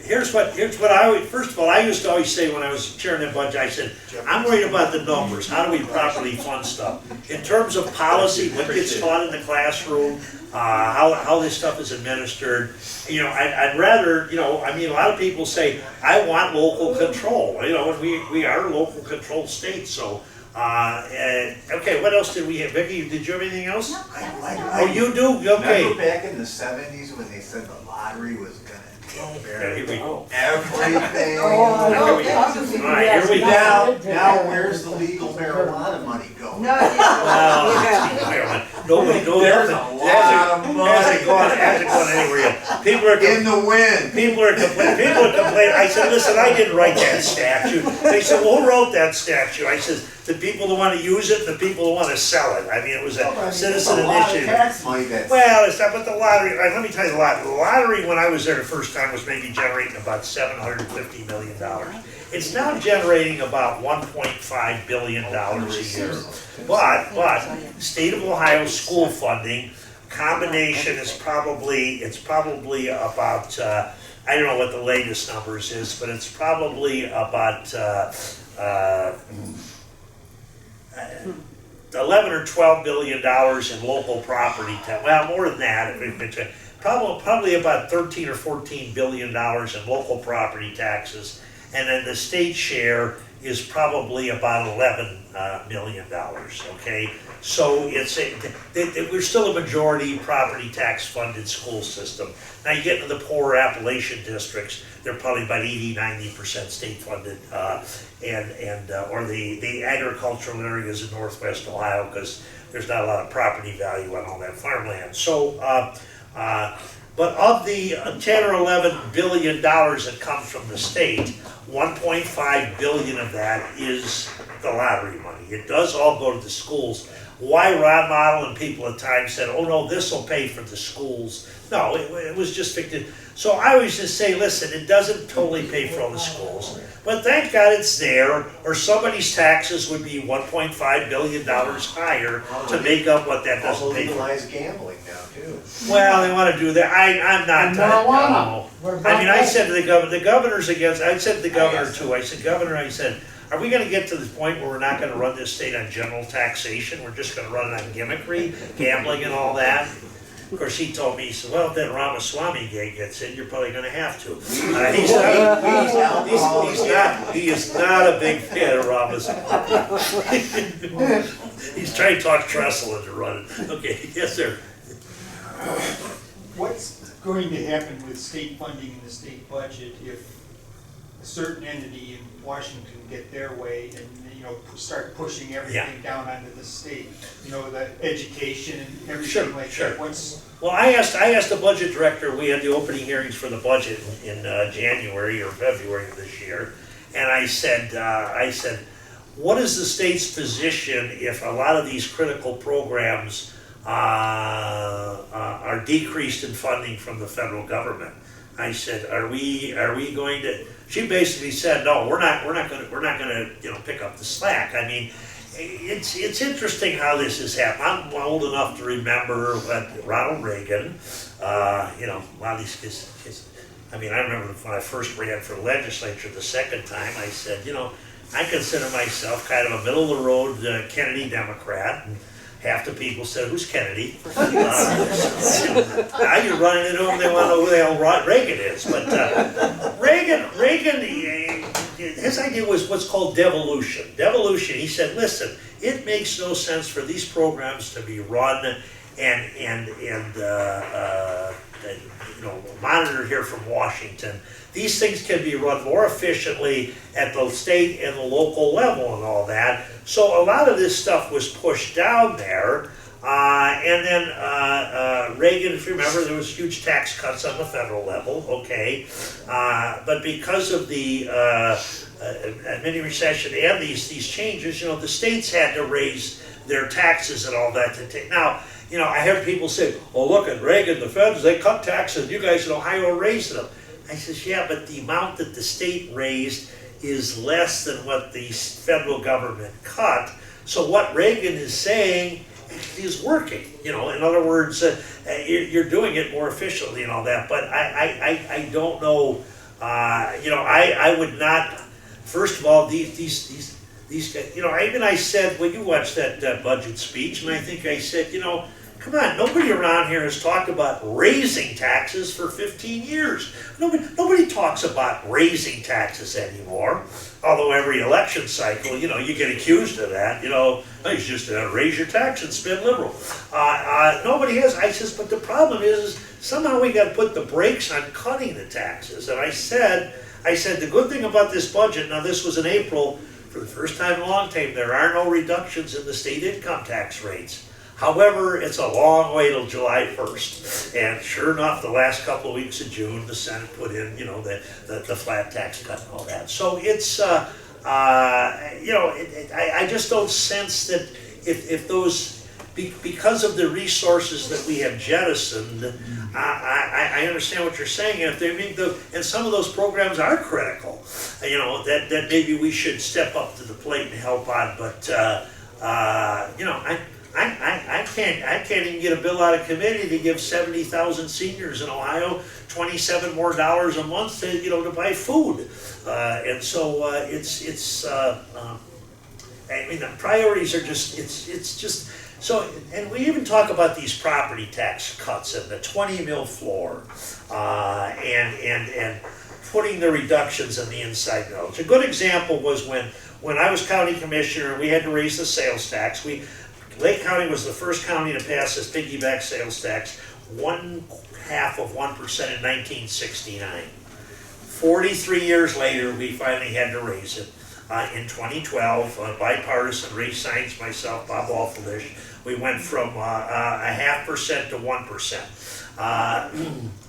here's what I always, first of all, I used to always say when I was chairing that budget, I said, I'm worried about the numbers, how do we properly fund stuff? In terms of policy, what gets taught in the classroom, how this stuff is administered, I'd rather, I mean, a lot of people say, I want local control, and we are a local control state, so, okay, what else did we have? Vicki, did you have anything else? No, that was Oh, you do? Okay. Remember back in the 70s when they said the lottery was gonna take care Okay, here we go. of everything? All right, here we go. Now where's the legal marijuana money going? Nobody knows. There's a lot of money. Hasn't gone anywhere yet. People are In the wind. People are complaining. I said, listen, I didn't write that statute. They said, well, who wrote that statute? I said, the people that want to use it and the people that want to sell it. I mean, it was a citizen There's a lot of initiative. tax money that's. Well, it's not, but the lottery, let me tell you, the lottery, when I was there the first time, was maybe generating about $750 million. It's now generating about $1.5 billion a year. But state of Ohio school funding combination is probably about, I don't know what the latest numbers is, but it's probably about 11 or 12 billion dollars in local property tax. Well, more than that. Probably about 13 or 14 billion dollars in local property taxes, and then the state share is probably about 11 million dollars. Okay, so we're still a majority property tax funded school system. Now you get into the poorer Appalachian districts, they're probably about 80-90% state funded, or the agricultural areas in northwest Ohio, because there's not a lot of property value on all that farmland. So, but of the 10 or 11 billion dollars that comes from the state, 1.5 billion of that is the lottery money. It does all go to the schools. Why Ron Model and people at times said, oh no, this will pay for the schools. No, it was just fictive. So I always just say, listen, it doesn't totally pay for all the schools, but thank God it's there, or somebody's taxes would be $1.5 billion higher to make up what that doesn't Also pay for. legalize gambling now too. Well, they want to do that. I'm not. Marijuana. What about I mean, I that? said to the governor's against. I said to the governor too. I said, Governor, I said, are we going to get to the point where we're not going to run this state on general taxation? We're just going to run it on gimmickry, gambling, and all that. Of course, he told me, he said, well, if that Ramaswamy guy gets in, you're probably going to have to. He is not a big fan of Ramaswamy. He's trying to talk Trestle into running. Okay, yes, sir. What's going to happen with state funding in the state budget if a certain entity in Washington get their way and, start pushing everything down onto the state? The education and everything like that. Well, I asked the budget director, we had the opening hearings for the budget in January or February of this year, and I said, what is the state's position if a lot of these critical programs are decreased in funding from the federal government? I said, are we going to? She basically said, no, we're not going to pick up the slack. I mean, it's interesting how this has happened. I'm old enough to remember when Ronald Reagan, you know, a lot of these kids, I mean, I remember when I first ran for the legislature the second time, I said, you know, I consider myself kind of a middle-of-the-road Kennedy Democrat, and half the people said, "Who's Kennedy?" Now you're running into them; they want to know who the hell Reagan is. But Reagan, his idea was what's called devolution. Devolution. He said, "Listen, it makes no sense for these programs to be run and you know, monitored here from Washington. These things can be run more efficiently at the state and the local level and all that." So a lot of this stuff was pushed down there. And then Reagan, if you remember, there was huge tax cuts on the federal level, okay. But because of the mini recession and these changes, you know, the states had to raise their taxes and all that to take. Now, you know, I heard people say, "Oh, look at Reagan, the feds, they cut taxes, you guys in Ohio are raising them." I says, yeah, but the amount that the state raised is less than what the federal government cut. So what Reagan is saying is working. You know, in other words, you're doing it more efficiently and all that. But I don't know. You know, I would not. First of all, these guys. You know, I said when you watched that budget speech, and I think I said, you know, come on, nobody around here has talked about raising taxes for 15 years. Nobody talks about raising taxes anymore. Although every election cycle, you know, you get accused of that. You know, you just raise your tax and spend liberal. Nobody has. I says, but the problem is somehow we got to put the brakes on cutting the taxes. And I said the good thing about this budget. Now this was in April. For the first time in a long time, there are no reductions in the state income tax rates. However, it's a long way till July 1st. And sure enough, the last couple of weeks of June, the Senate put in, you know, the flat tax cut and all that. So it's, you know, I just don't sense that if those, because of the resources that we have jettisoned, I understand what you're saying, and if they make and some of those programs are critical, you know, that maybe we should step up to the plate and help on. But you know, I can't even get a bill out of committee to give 70,000 seniors in Ohio $27 more a month to, you know, to buy food, and so it's. I mean, the priorities are just it's just. So, and we even talk about these property tax cuts and the 20 mil floor, and putting the reductions in the inside millage. A good example was when I was county commissioner, we had to raise the sales tax. Lake County was the first county to pass this piggyback sales tax, 1/2 of 1% in 1969. 43 years later, we finally had to raise it. In 2012, bipartisan, Ray Sines, myself, Bob Alfaldish, we went from 0.5% to 1%.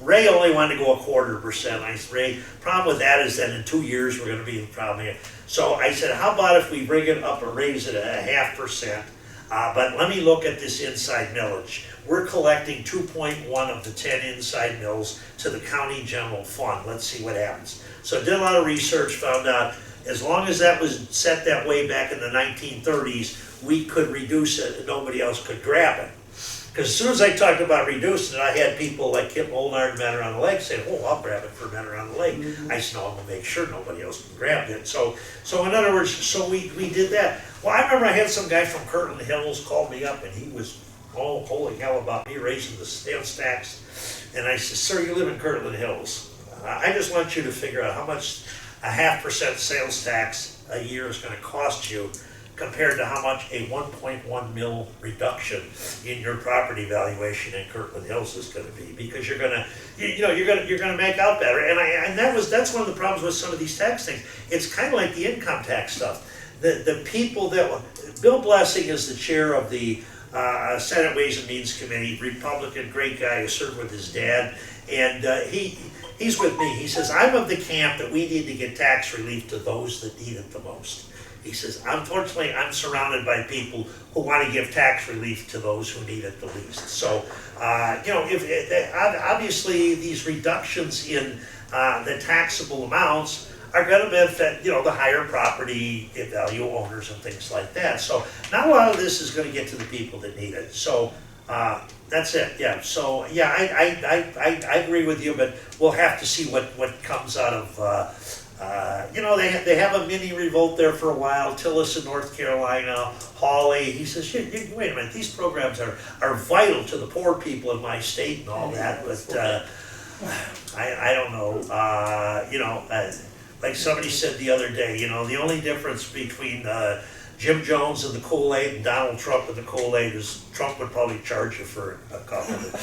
Ray only wanted to go 1/4%. I said, Ray, problem with that is that in 2 years we're going to be in the problem here. So I said, how about if we bring it up and raise it 0.5%? But let me look at this inside millage. We're collecting 2.1 of the 10 inside mills to the county general fund. Let's see what happens. So I did a lot of research, found out as long as that was set that way back in the 1930s, we could reduce it and nobody else could grab it. Because as soon as I talked about reducing it, I had people like Kip Molnar and Men Around the Lake saying, "Oh, I'll grab it for Men Around the Lake." I said, "No, I'm going to make sure nobody else can grab it." So in other words, so we did that. Well, I remember I had some guy from Kirtland Hills called me up and he was, oh, holy hell about me raising the sales tax. And I said, "Sir, you live in Kirtland Hills. I just want you to figure out how much 0.5% sales tax a year is going to cost you compared to how much a 1.1 mil reduction in your property valuation in Kirtland Hills is going to be, because you're going to, you're going to make out better." And that's one of the problems with some of these tax things. It's kind of like the income tax stuff. The people that Bill Blessing is the chair of the Senate Ways and Means Committee, Republican, great guy who served with his dad, and he's with me. He says, "I'm of the camp that we need to get tax relief to those that need it the most." He says, "Unfortunately, I'm surrounded by people who want to give tax relief to those who need it the least." So, obviously these reductions in the taxable amounts are gonna benefit, the higher property value owners and things like that. So not a lot of this is gonna get to the people that need it. So, that's it, yeah. So, yeah, I agree with you, but we'll have to see what comes out of, they have a mini revolt there for a while. Tillis in North Carolina, Hawley, he says, wait a minute, these programs are vital to the poor people in my state and all that, but, I don't know, like somebody said the other day, the only difference between Jim Jones and the Kool-Aid and Donald Trump and the Kool-Aid is Trump would probably charge you for a cup of it.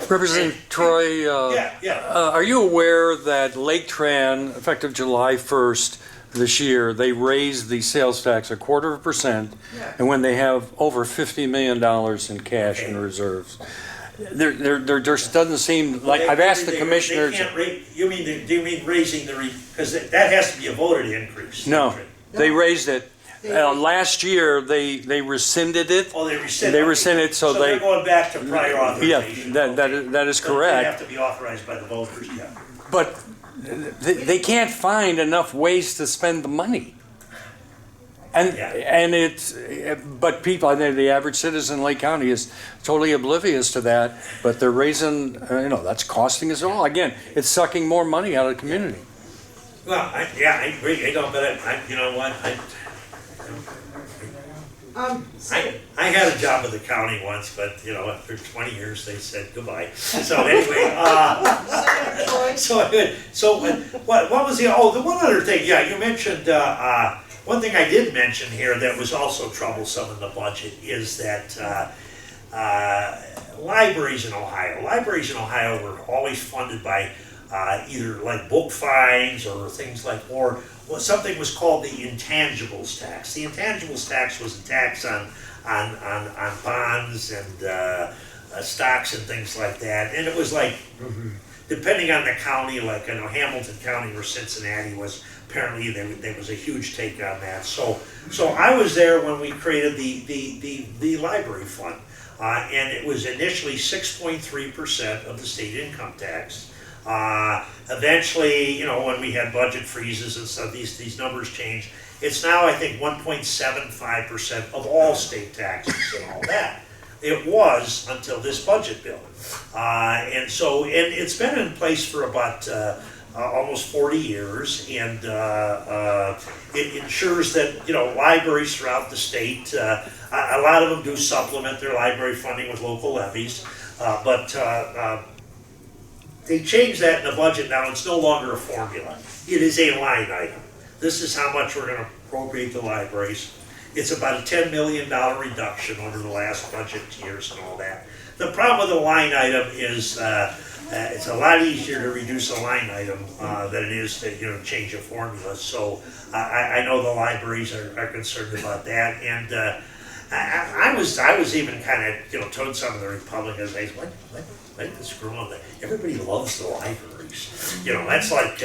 Representative Troy, are you aware that Lake Tran, effective July 1st this year, they raised the sales tax 1/4%, and when they have over $50 million in cash in reserves? There just doesn't seem like, I've asked the commissioners. Do you mean raising because that has to be a voted increase? No, they raised it. Last year, they rescinded it. Oh, they rescinded it. They rescinded it, so they're going back to prior authorization. Yeah, that is correct. They have to be authorized by the voters, yeah. But they can't find enough ways to spend the money. And but people, I think the average citizen in Lake County is totally oblivious to that, but they're raising, that's costing us all. Again, it's sucking more money out of the community. Well, I agree, you know what, I had a job with the county once, but, after 20 years, they said goodbye. So anyway, what was the one other thing, you mentioned, one thing I did mention here that was also troublesome in the budget is that libraries in Ohio were always funded by either like book fines or things like, or something was called the intangibles tax. The intangibles tax was a tax on bonds and stocks and things like that, and it was like, depending on the county, like I know Hamilton County or Cincinnati was, apparently there was a huge take on that. So I was there when we created the library fund, and it was initially 6.3% of the state income tax. Eventually, when we had budget freezes and stuff, these numbers changed. It's now, I think, 1.75% of all state taxes and all that. It was until this budget bill. And it's been in place for about almost 40 years, and it ensures that, libraries throughout the state, a lot of them do supplement their library funding with local levies, but they changed that in the budget now. It's no longer a formula. It is a line item. This is how much we're going to appropriate the libraries. It's about a $10 million reduction over the last budget years and all that. The problem with a line item is it's a lot easier to reduce a line item than it is to change a formula. So I know the libraries are concerned about that, and I was even kind of told some of the Republicans, what is going on? Everybody loves the libraries. That's like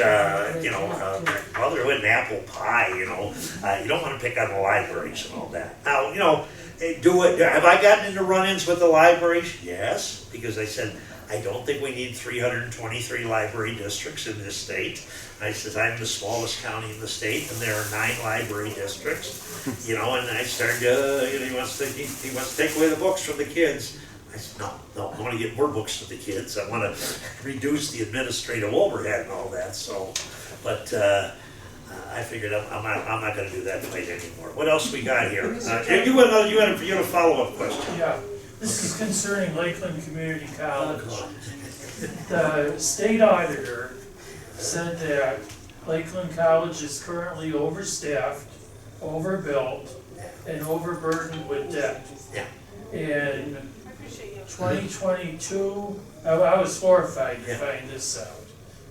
motherhood and apple pie. You don't want to pick on the libraries and all that. Now have I gotten into run-ins with the libraries? Yes, because I said, I don't think we need 323 library districts in this state. I said, I'm the smallest county in the state, and there are 9 library districts. And I started, he wants to take away the books from the kids. I said, no, I want to get more books to the kids. I want to reduce the administrative overhead and all that. So, but I figured I'm not going to do that fight anymore. What else we got here? You had a follow-up question. Yeah. This is concerning Lakeland Community College. The state auditor said that Lakeland College is currently overstaffed, overbuilt, and overburdened with debt. In 2022, I was horrified to find this out.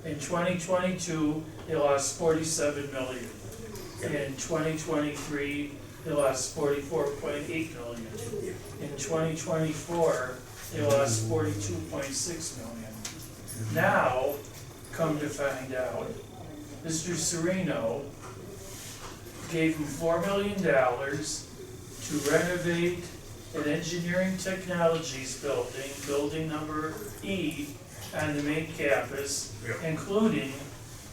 In 2022, they lost $47 million. In 2023, they lost $44.8 million. In 2024, they lost $42.6 million. Now, come to find out, Mr. Serino gave him $4 million to renovate an engineering technologies building number E, on the main campus, Yep. including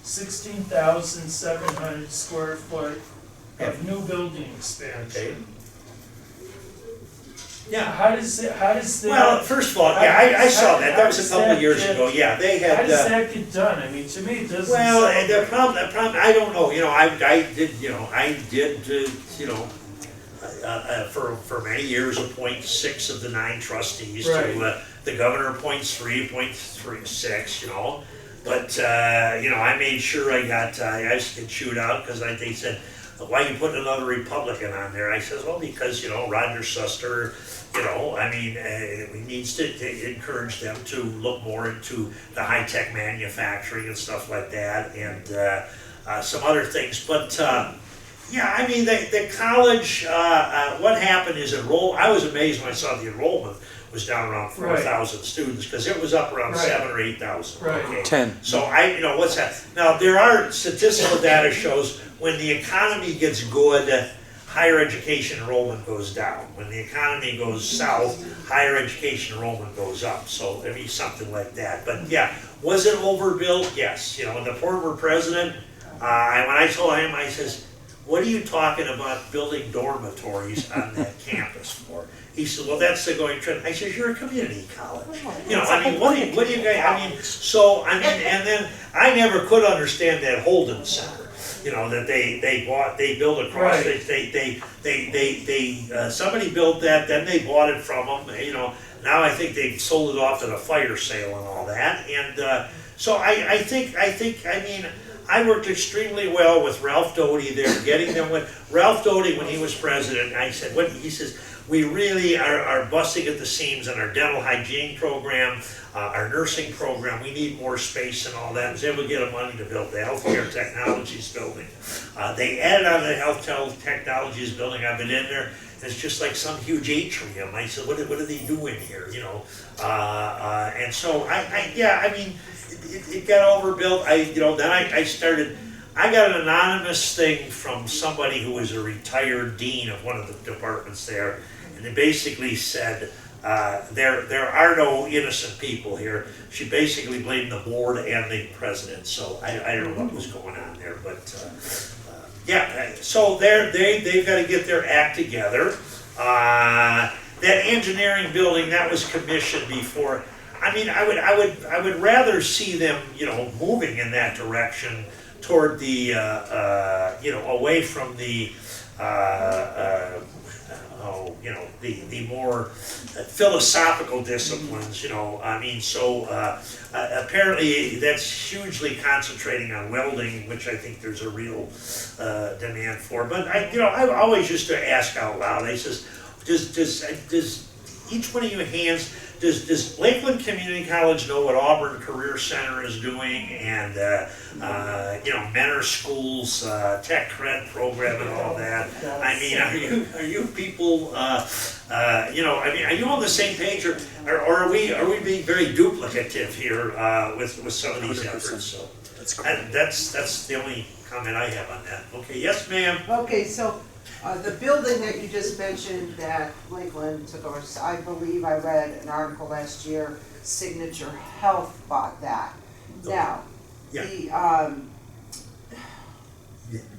16,700 square foot of new building Okay. expansion. Yeah. How does that? Well, first of all, yeah, I saw that. That was a couple of years ago. Yeah, they How had. does that get done? I mean, to me, it doesn't. Well, sound the like- problem, I don't know, I did, for many years appoint 6 of the 9 trustees to, Right. the governor appoints 3, appoints 6, but, I made sure I just get chewed out, because they said, why you putting another Republican on there? I says, well, because, Roger Suster, he needs to encourage them to look more into the high-tech manufacturing and stuff like that, and some other things. But the college, what happened is I was amazed when I saw the enrollment was down around 4,000 students, because it was up around 7,000 or 8,000. Right. Okay. 10. So what's that? Now, there are statistical data shows when the economy gets good, higher education enrollment goes down. When the economy goes south, higher education enrollment goes up. So maybe something like that. But yeah, was it overbuilt? Yes. And the former president, when I told him, I says, what are you talking about building dormitories on that campus for? He said, well, that's the going trend. I said, you're a community college. What do you guys, and then I never could understand that Holden Center. That they built across, somebody built that, then they bought it from them, now I think they've sold it off at a fire sale and all that, and, so I worked extremely well with Ralph Doty there, getting them Ralph Doty, when he was president, I said, he says, we really are busting at the seams on our dental hygiene program, our nursing program. We need more space and all that. I was able to get them money to build the healthcare technologies building. They added on the health technologies building. I've been in there, and it's just like some huge atrium. I said, what are they doing here? And so it got overbuilt. Then I started. I got an anonymous thing from somebody who was a retired dean of one of the departments there, and they basically said, there are no innocent people here. She basically blamed the board and the president, so I don't know what was going on there, but so they've got to get their act together. That engineering building, that was commissioned before. I would rather see them, moving in that direction toward the, away from the, the more philosophical disciplines, apparently that's hugely concentrating on welding, which I think there's a real demand for. But I always used to ask out loud. I says, does each one of you hands, does Lakeland Community College know what Auburn Career Center is doing, and Mentor Schools, Tech Cred program and all that? Are you people, are you on the same page, or are we being very duplicative here with some of these 100%. efforts? So That's great. that's the only comment I have on that. Okay, yes, ma'am. Okay, so the building that you just mentioned that Lakeland took over, I believe I read an article last year, Signature Health bought that. Now, Yeah.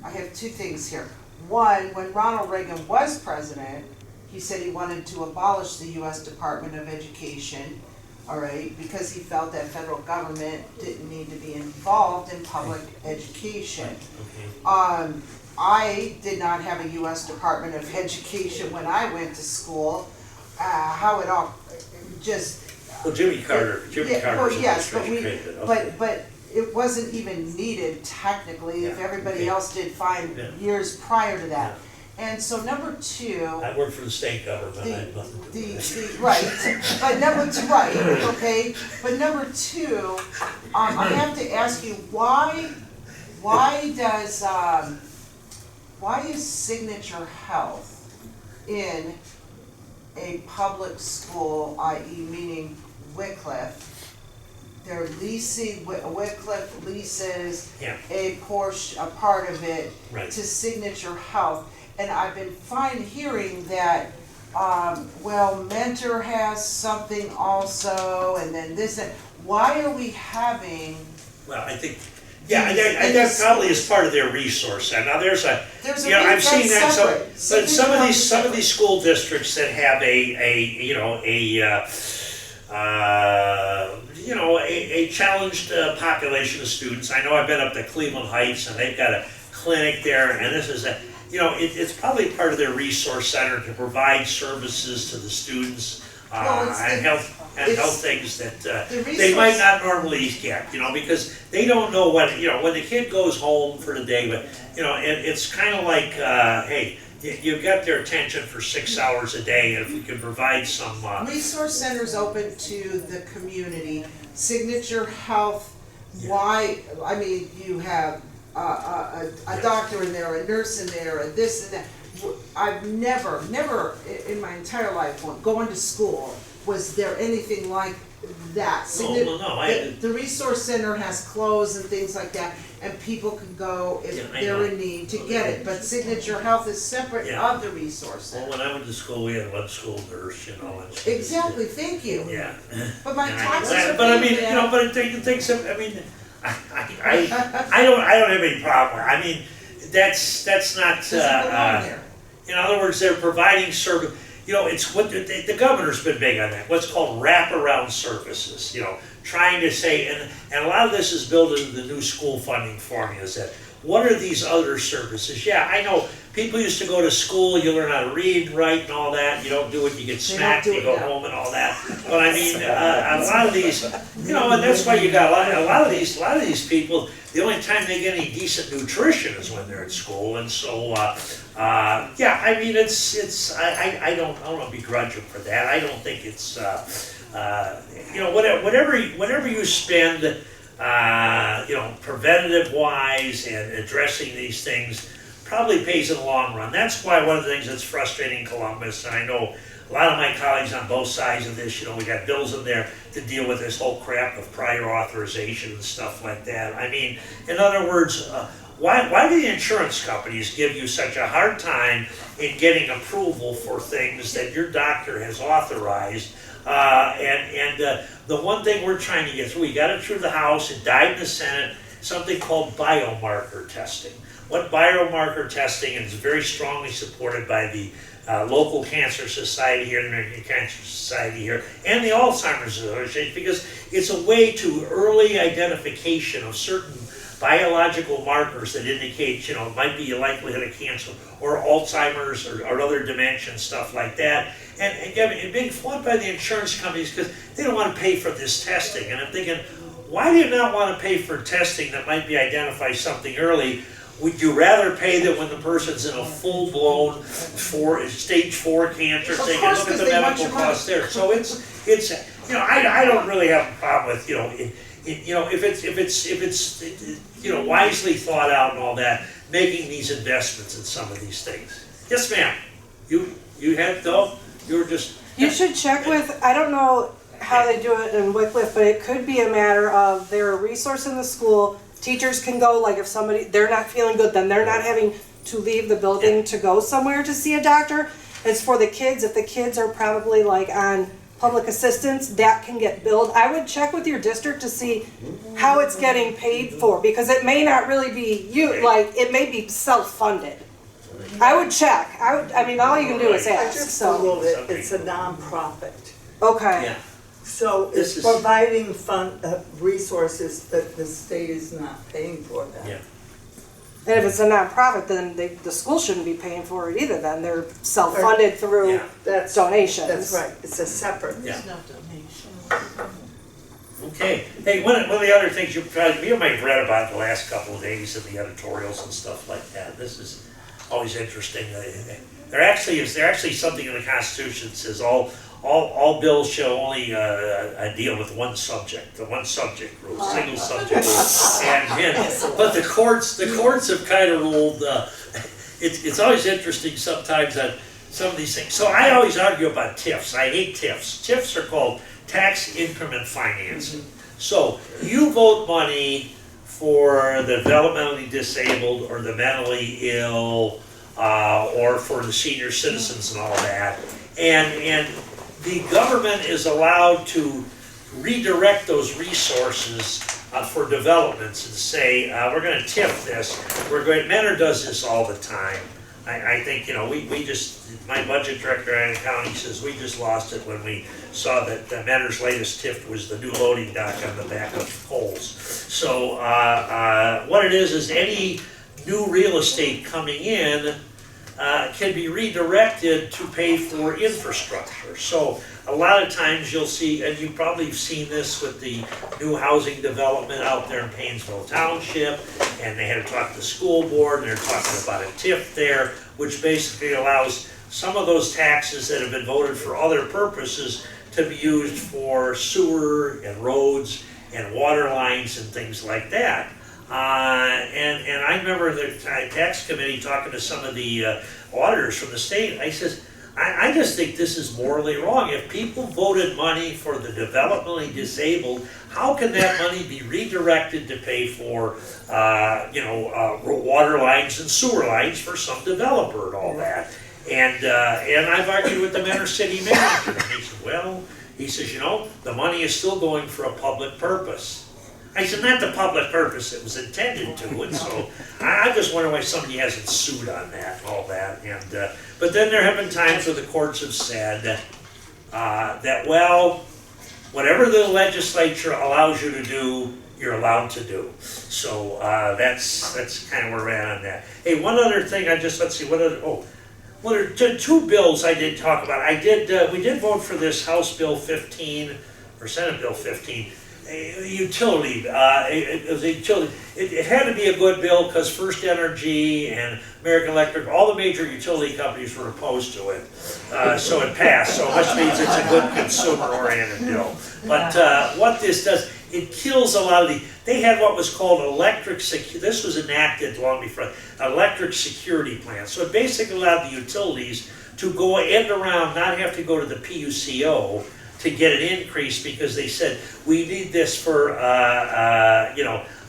I have 2 things here. One, when Ronald Reagan was president, he said he wanted to abolish the U.S. Department of Education, all right, because he felt that federal government didn't need to be involved in public education. Okay. I did not have a U.S. Department of Education when I went to school. How it all just. Well, Jimmy Carter Yes, administration created it. Okay. but it wasn't even needed technically if everybody else did fine years prior to that. And so number 2. I worked for the state government. I had nothing to do with that. Right, but number 2, right, okay, but number 2, I have to ask you, why is Signature Health in a public school, i.e. meaning Wickliffe? They're leasing, Wickliffe leases a part of it to Signature Health. And I've been hearing that, Mentor has something also, and then this, why are we having, Well, I think, yeah, I that probably is part of their resource center. Now, there's a, there's a, you know, I've seen that, so, separate. but some of these school districts that have you know, a challenged population of students. I know I've been up to Cleveland Heights and they've got a clinic there, and this is you know, it's probably part of their resource center to provide services to the students, and health things that they might not normally get, you know, because they don't know what, you know, when the kid goes home for the day, but, you know, it's kind of like, hey, you've got their attention for 6 hours a day, and if we can provide some, resource centers open to the community, Signature Health, why, I mean, you have a doctor in there, a nurse in there, a this and that. I've never in my entire life, going to school, was there anything like that. The resource center has clothes and things like that, and people can go if they're in need to get it, but Signature Health is separate of the resource center. Well, when I went to school, we had one school nurse, you know. And Exactly, thank you. Yeah. But my taxes are but I mean, paid you know, but things, I mean, I don't have any problem with it. I mean, that's not, Doesn't belong there. in other words, they're providing service. You know, it's what the governor's been big on that. What's called wraparound services. You know, trying to say, and a lot of this is built into the new school funding formulas. That what are these other services? Yeah, I know people used to go to school. You learn how to read, write, and all that. You don't do it, you get smacked. You go home and all that. But I mean, a lot of these, you know, and that's why you got a lot of these people. The only time they get any decent nutrition is when they're at school, and so yeah, I mean, I don't begrudge them for that. I don't think it's you know, whatever you spend, you know, preventative wise and addressing these things probably pays in the long run. That's why one of the things that's frustrating in Columbus, and I know a lot of my colleagues on both sides of this, you know, we got bills in there to deal with this whole crap of prior authorization and stuff like that. I mean, in other words, why do the insurance companies give you such a hard time in getting approval for things that your doctor has authorized? The one thing we're trying to get through, we got it through the House, it died in the Senate, something called biomarker testing. What biomarker testing is very strongly supported by the local cancer society here, the American Cancer Society here, and the Alzheimer's Association, because it's a way to early identification of certain biological markers that indicate, you know, it might be a likelihood of cancer or Alzheimer's or other dementia and stuff like that. And being fought by the insurance companies because they don't want to pay for this testing. And I'm thinking, why do you not want to pay for testing that might be identify something early? Would you rather pay that when the person's in a full-blown stage 4 cancer thing and look at the medical costs there? So it's you know, I don't really have a problem with, you know, you know, if it's you know, wisely thought out and all that, making these investments in some of these things. Yes, ma'am. You had though. You were just. You should check with. I don't know how they do it in Wickliffe, but it could be a matter of they're a resource in the school. Teachers can go, like if they're not feeling good, then they're not having to leave the building to go somewhere to see a doctor. It's for the kids. If the kids are probably like on public assistance, that can get billed. I would check with your district to see how it's getting paid for, because it may not really be like it may be self-funded. I would check. I mean, all you can do is I ask. just So Googled it, it's a nonprofit. okay. Yeah. So it's providing resources that the state is not paying for them. Yeah. And if it's a nonprofit, then the school shouldn't be paying for it either. Then they're self-funded through donations. That's right, it's a separate. Yeah. There's no donation. Okay. Hey, one of the other things you might have read about the last couple of days in the editorials and stuff like that. This is always interesting. There actually is something in the Constitution that says all bills shall only deal with one subject, the one subject rule, single subject rule. But the courts have kind of ruled. It's always interesting sometimes that some of these things. So I always argue about TIFs. I hate TIFs. TIFs are called tax increment financing. So you vote money for the developmentally disabled or the mentally ill, or for the senior citizens and all that, and the government is allowed to redirect those resources for developments and say, we're gonna tip this, Mentor does this all the time. I think, we just, my budget director in the county says, we just lost it when we saw that Mentor's latest tip was the new loading dock on the back of Coles. So, what it is any new real estate coming in can be redirected to pay for infrastructure. So a lot of times you'll see, and you probably have seen this with the new housing development out there in Painesville Township, and they had to talk to the school board, and they're talking about a TIF there, which basically allows some of those taxes that have been voted for other purposes to be used for sewer and roads and water lines and things like that. And I remember the tax committee talking to some of the auditors from the state. I says, I just think this is morally wrong. If people voted money for the developmentally disabled, how can that money be redirected to pay for, water lines and sewer lines for some developer and all that? And I've argued with the Mentor City manager. And he said, well, the money is still going for a public purpose. I said, not the public purpose it was intended to, and so I just wonder why somebody hasn't sued on that and all that. And but then there have been times where the courts have said that, well, whatever the legislature allows you to do, you're allowed to do. So that's kind of where we're at on that. Hey, one other thing, let's see, what are two bills I did talk about. We did vote for this House Bill 15, or Senate Bill 15, utility. It was a utility. It had to be a good bill because First Energy and American Electric, all the major utility companies were opposed to it. So it passed, so which means it's a good consumer-oriented bill. But what this does, it kills a lot of they had what was called this was enacted long before, electric security plan. So it basically allowed the utilities to go end around, not have to go to the PUCO to get an increase, because they said, we need this for,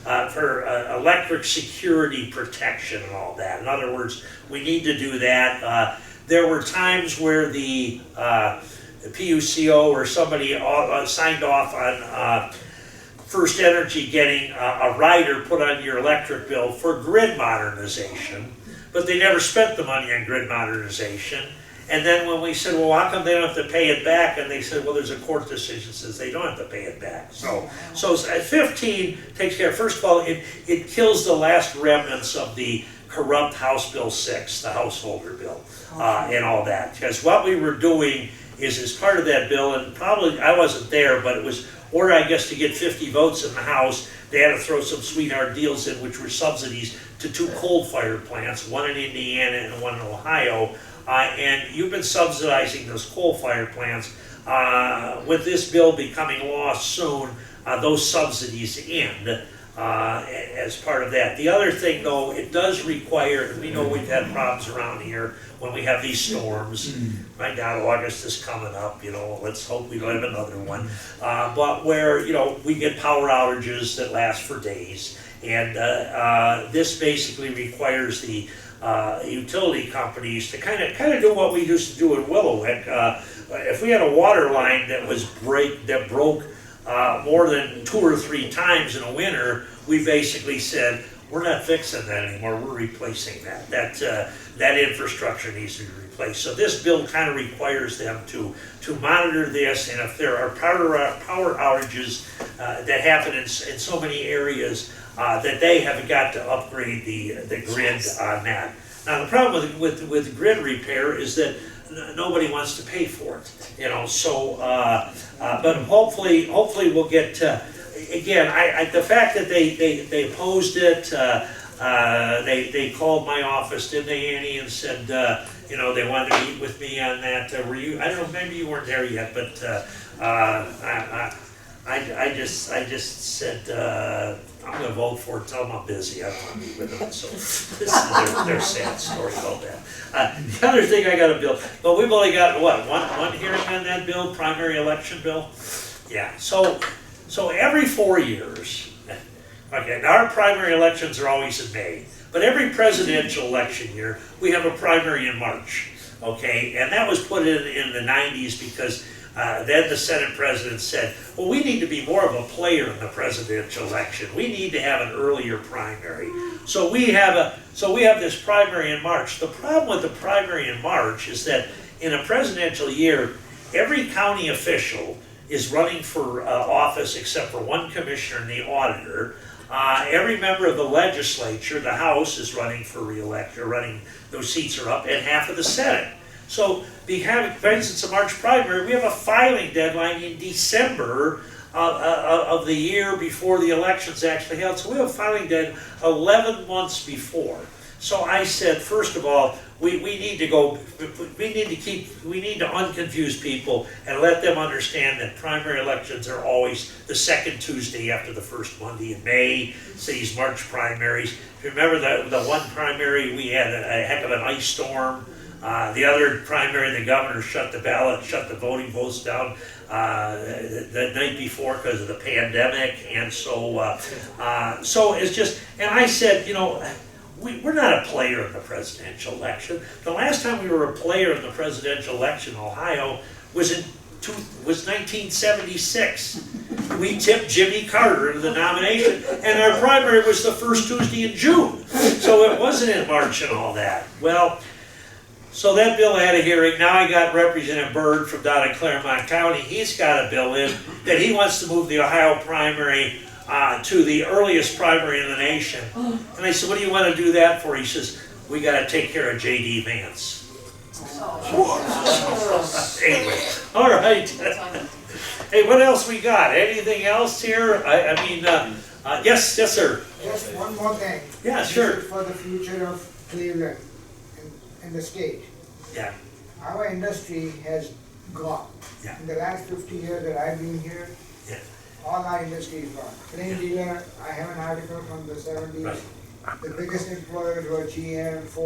electric security protection and all that. In other words, we need to do that. There were times where the PUCO or somebody signed off on First Energy getting a rider put on your electric bill for grid modernization, but they never spent the money on grid modernization. And then when we said, well, how come they don't have to pay it back? And they said, well, there's a court decision that says they don't have to pay it back. So 15 takes care, first of all, it kills the last remnants of the corrupt House Bill 6, the householder bill, and all that. Because what we were doing is, as part of that bill, and probably I wasn't there, but it was order, I guess, to get 50 votes in the House, they had to throw some sweetheart deals in, which were subsidies to 2 coal-fired plants, one in Indiana and one in Ohio. And you've been subsidizing those coal-fired plants. With this bill becoming law soon, those subsidies end as part of that. The other thing, though, it does require, and we know we've had problems around here when we have these storms. My God, August is coming up, let's hope we don't have another one. But where, we get power outages that last for days. And this basically requires the utility companies to kind of do what we used to do in Wickliffe. If we had a water line that broke more than 2 or 3 times in a winter, we basically said, we're not fixing that anymore, we're replacing that. That infrastructure needs to be replaced. So this bill kind of requires them to monitor this, and if there are power outages that happen in so many areas, that they have got to upgrade the grid on that. Now the problem with grid repair is that nobody wants to pay for it, So, but hopefully we'll get. Again, the fact that they opposed it, they called my office, didn't they, Annie, and said they wanted to meet with me on that. Were you? I don't know. Maybe you weren't there yet, but I just said. I'm going to vote for it, tell them I'm busy, I don't want to meet with them, so this is their sad story about that. The other thing I got a bill, but we've only got, one hearing on that bill, primary election bill? Yeah, so every 4 years, okay, our primary elections are always in May, but every presidential election year, we have a primary in March, okay? And that was put in the 90s because Then the Senate president said, well, we need to be more of a player in the presidential election. We need to have an earlier primary. So we have this primary in March. The problem with the primary in March is that in a presidential year, every county official is running for office except for one commissioner and the auditor. Every member of the legislature, the House, is running for re-election, those seats are up, and half of the Senate. So, for instance, a March primary, we have a filing deadline in December of the year before the election's actually held. So we have a filing deadline 11 months before. So I said, first of all, we need to unconfuse people and let them understand that primary elections are always the second Tuesday after the first Monday in May. So these March primaries. Remember the one primary, we had a heck of an ice storm. The other primary, the governor shut the voting votes down the night before because of the pandemic. And so it's just, and I said, we're not a player in the presidential election. The last time we were a player in the presidential election in Ohio was 1976. We tipped Jimmy Carter into the nomination, and our primary was the first Tuesday in June. So it wasn't in March and all that. Well, so that bill had a hearing. Now I got Representative Byrd from down in Claremont County. He's got a bill in that he wants to move the Ohio primary to the earliest primary in the nation. And I said, what do you want to do that for? He says, we got to take care of J.D. Vance. Anyway, all right. Hey, what else we got? Anything else here? Yes, sir. Just one more thing. Yeah, sure. This is for the future of Cleveland and the state. Yeah. Our industry has gone. Yeah. In the last 50 years that I've been here, Yeah. all our industry is gone. Plain dealer, I have an article from the 70s. Right. The biggest employers were GM, Ford.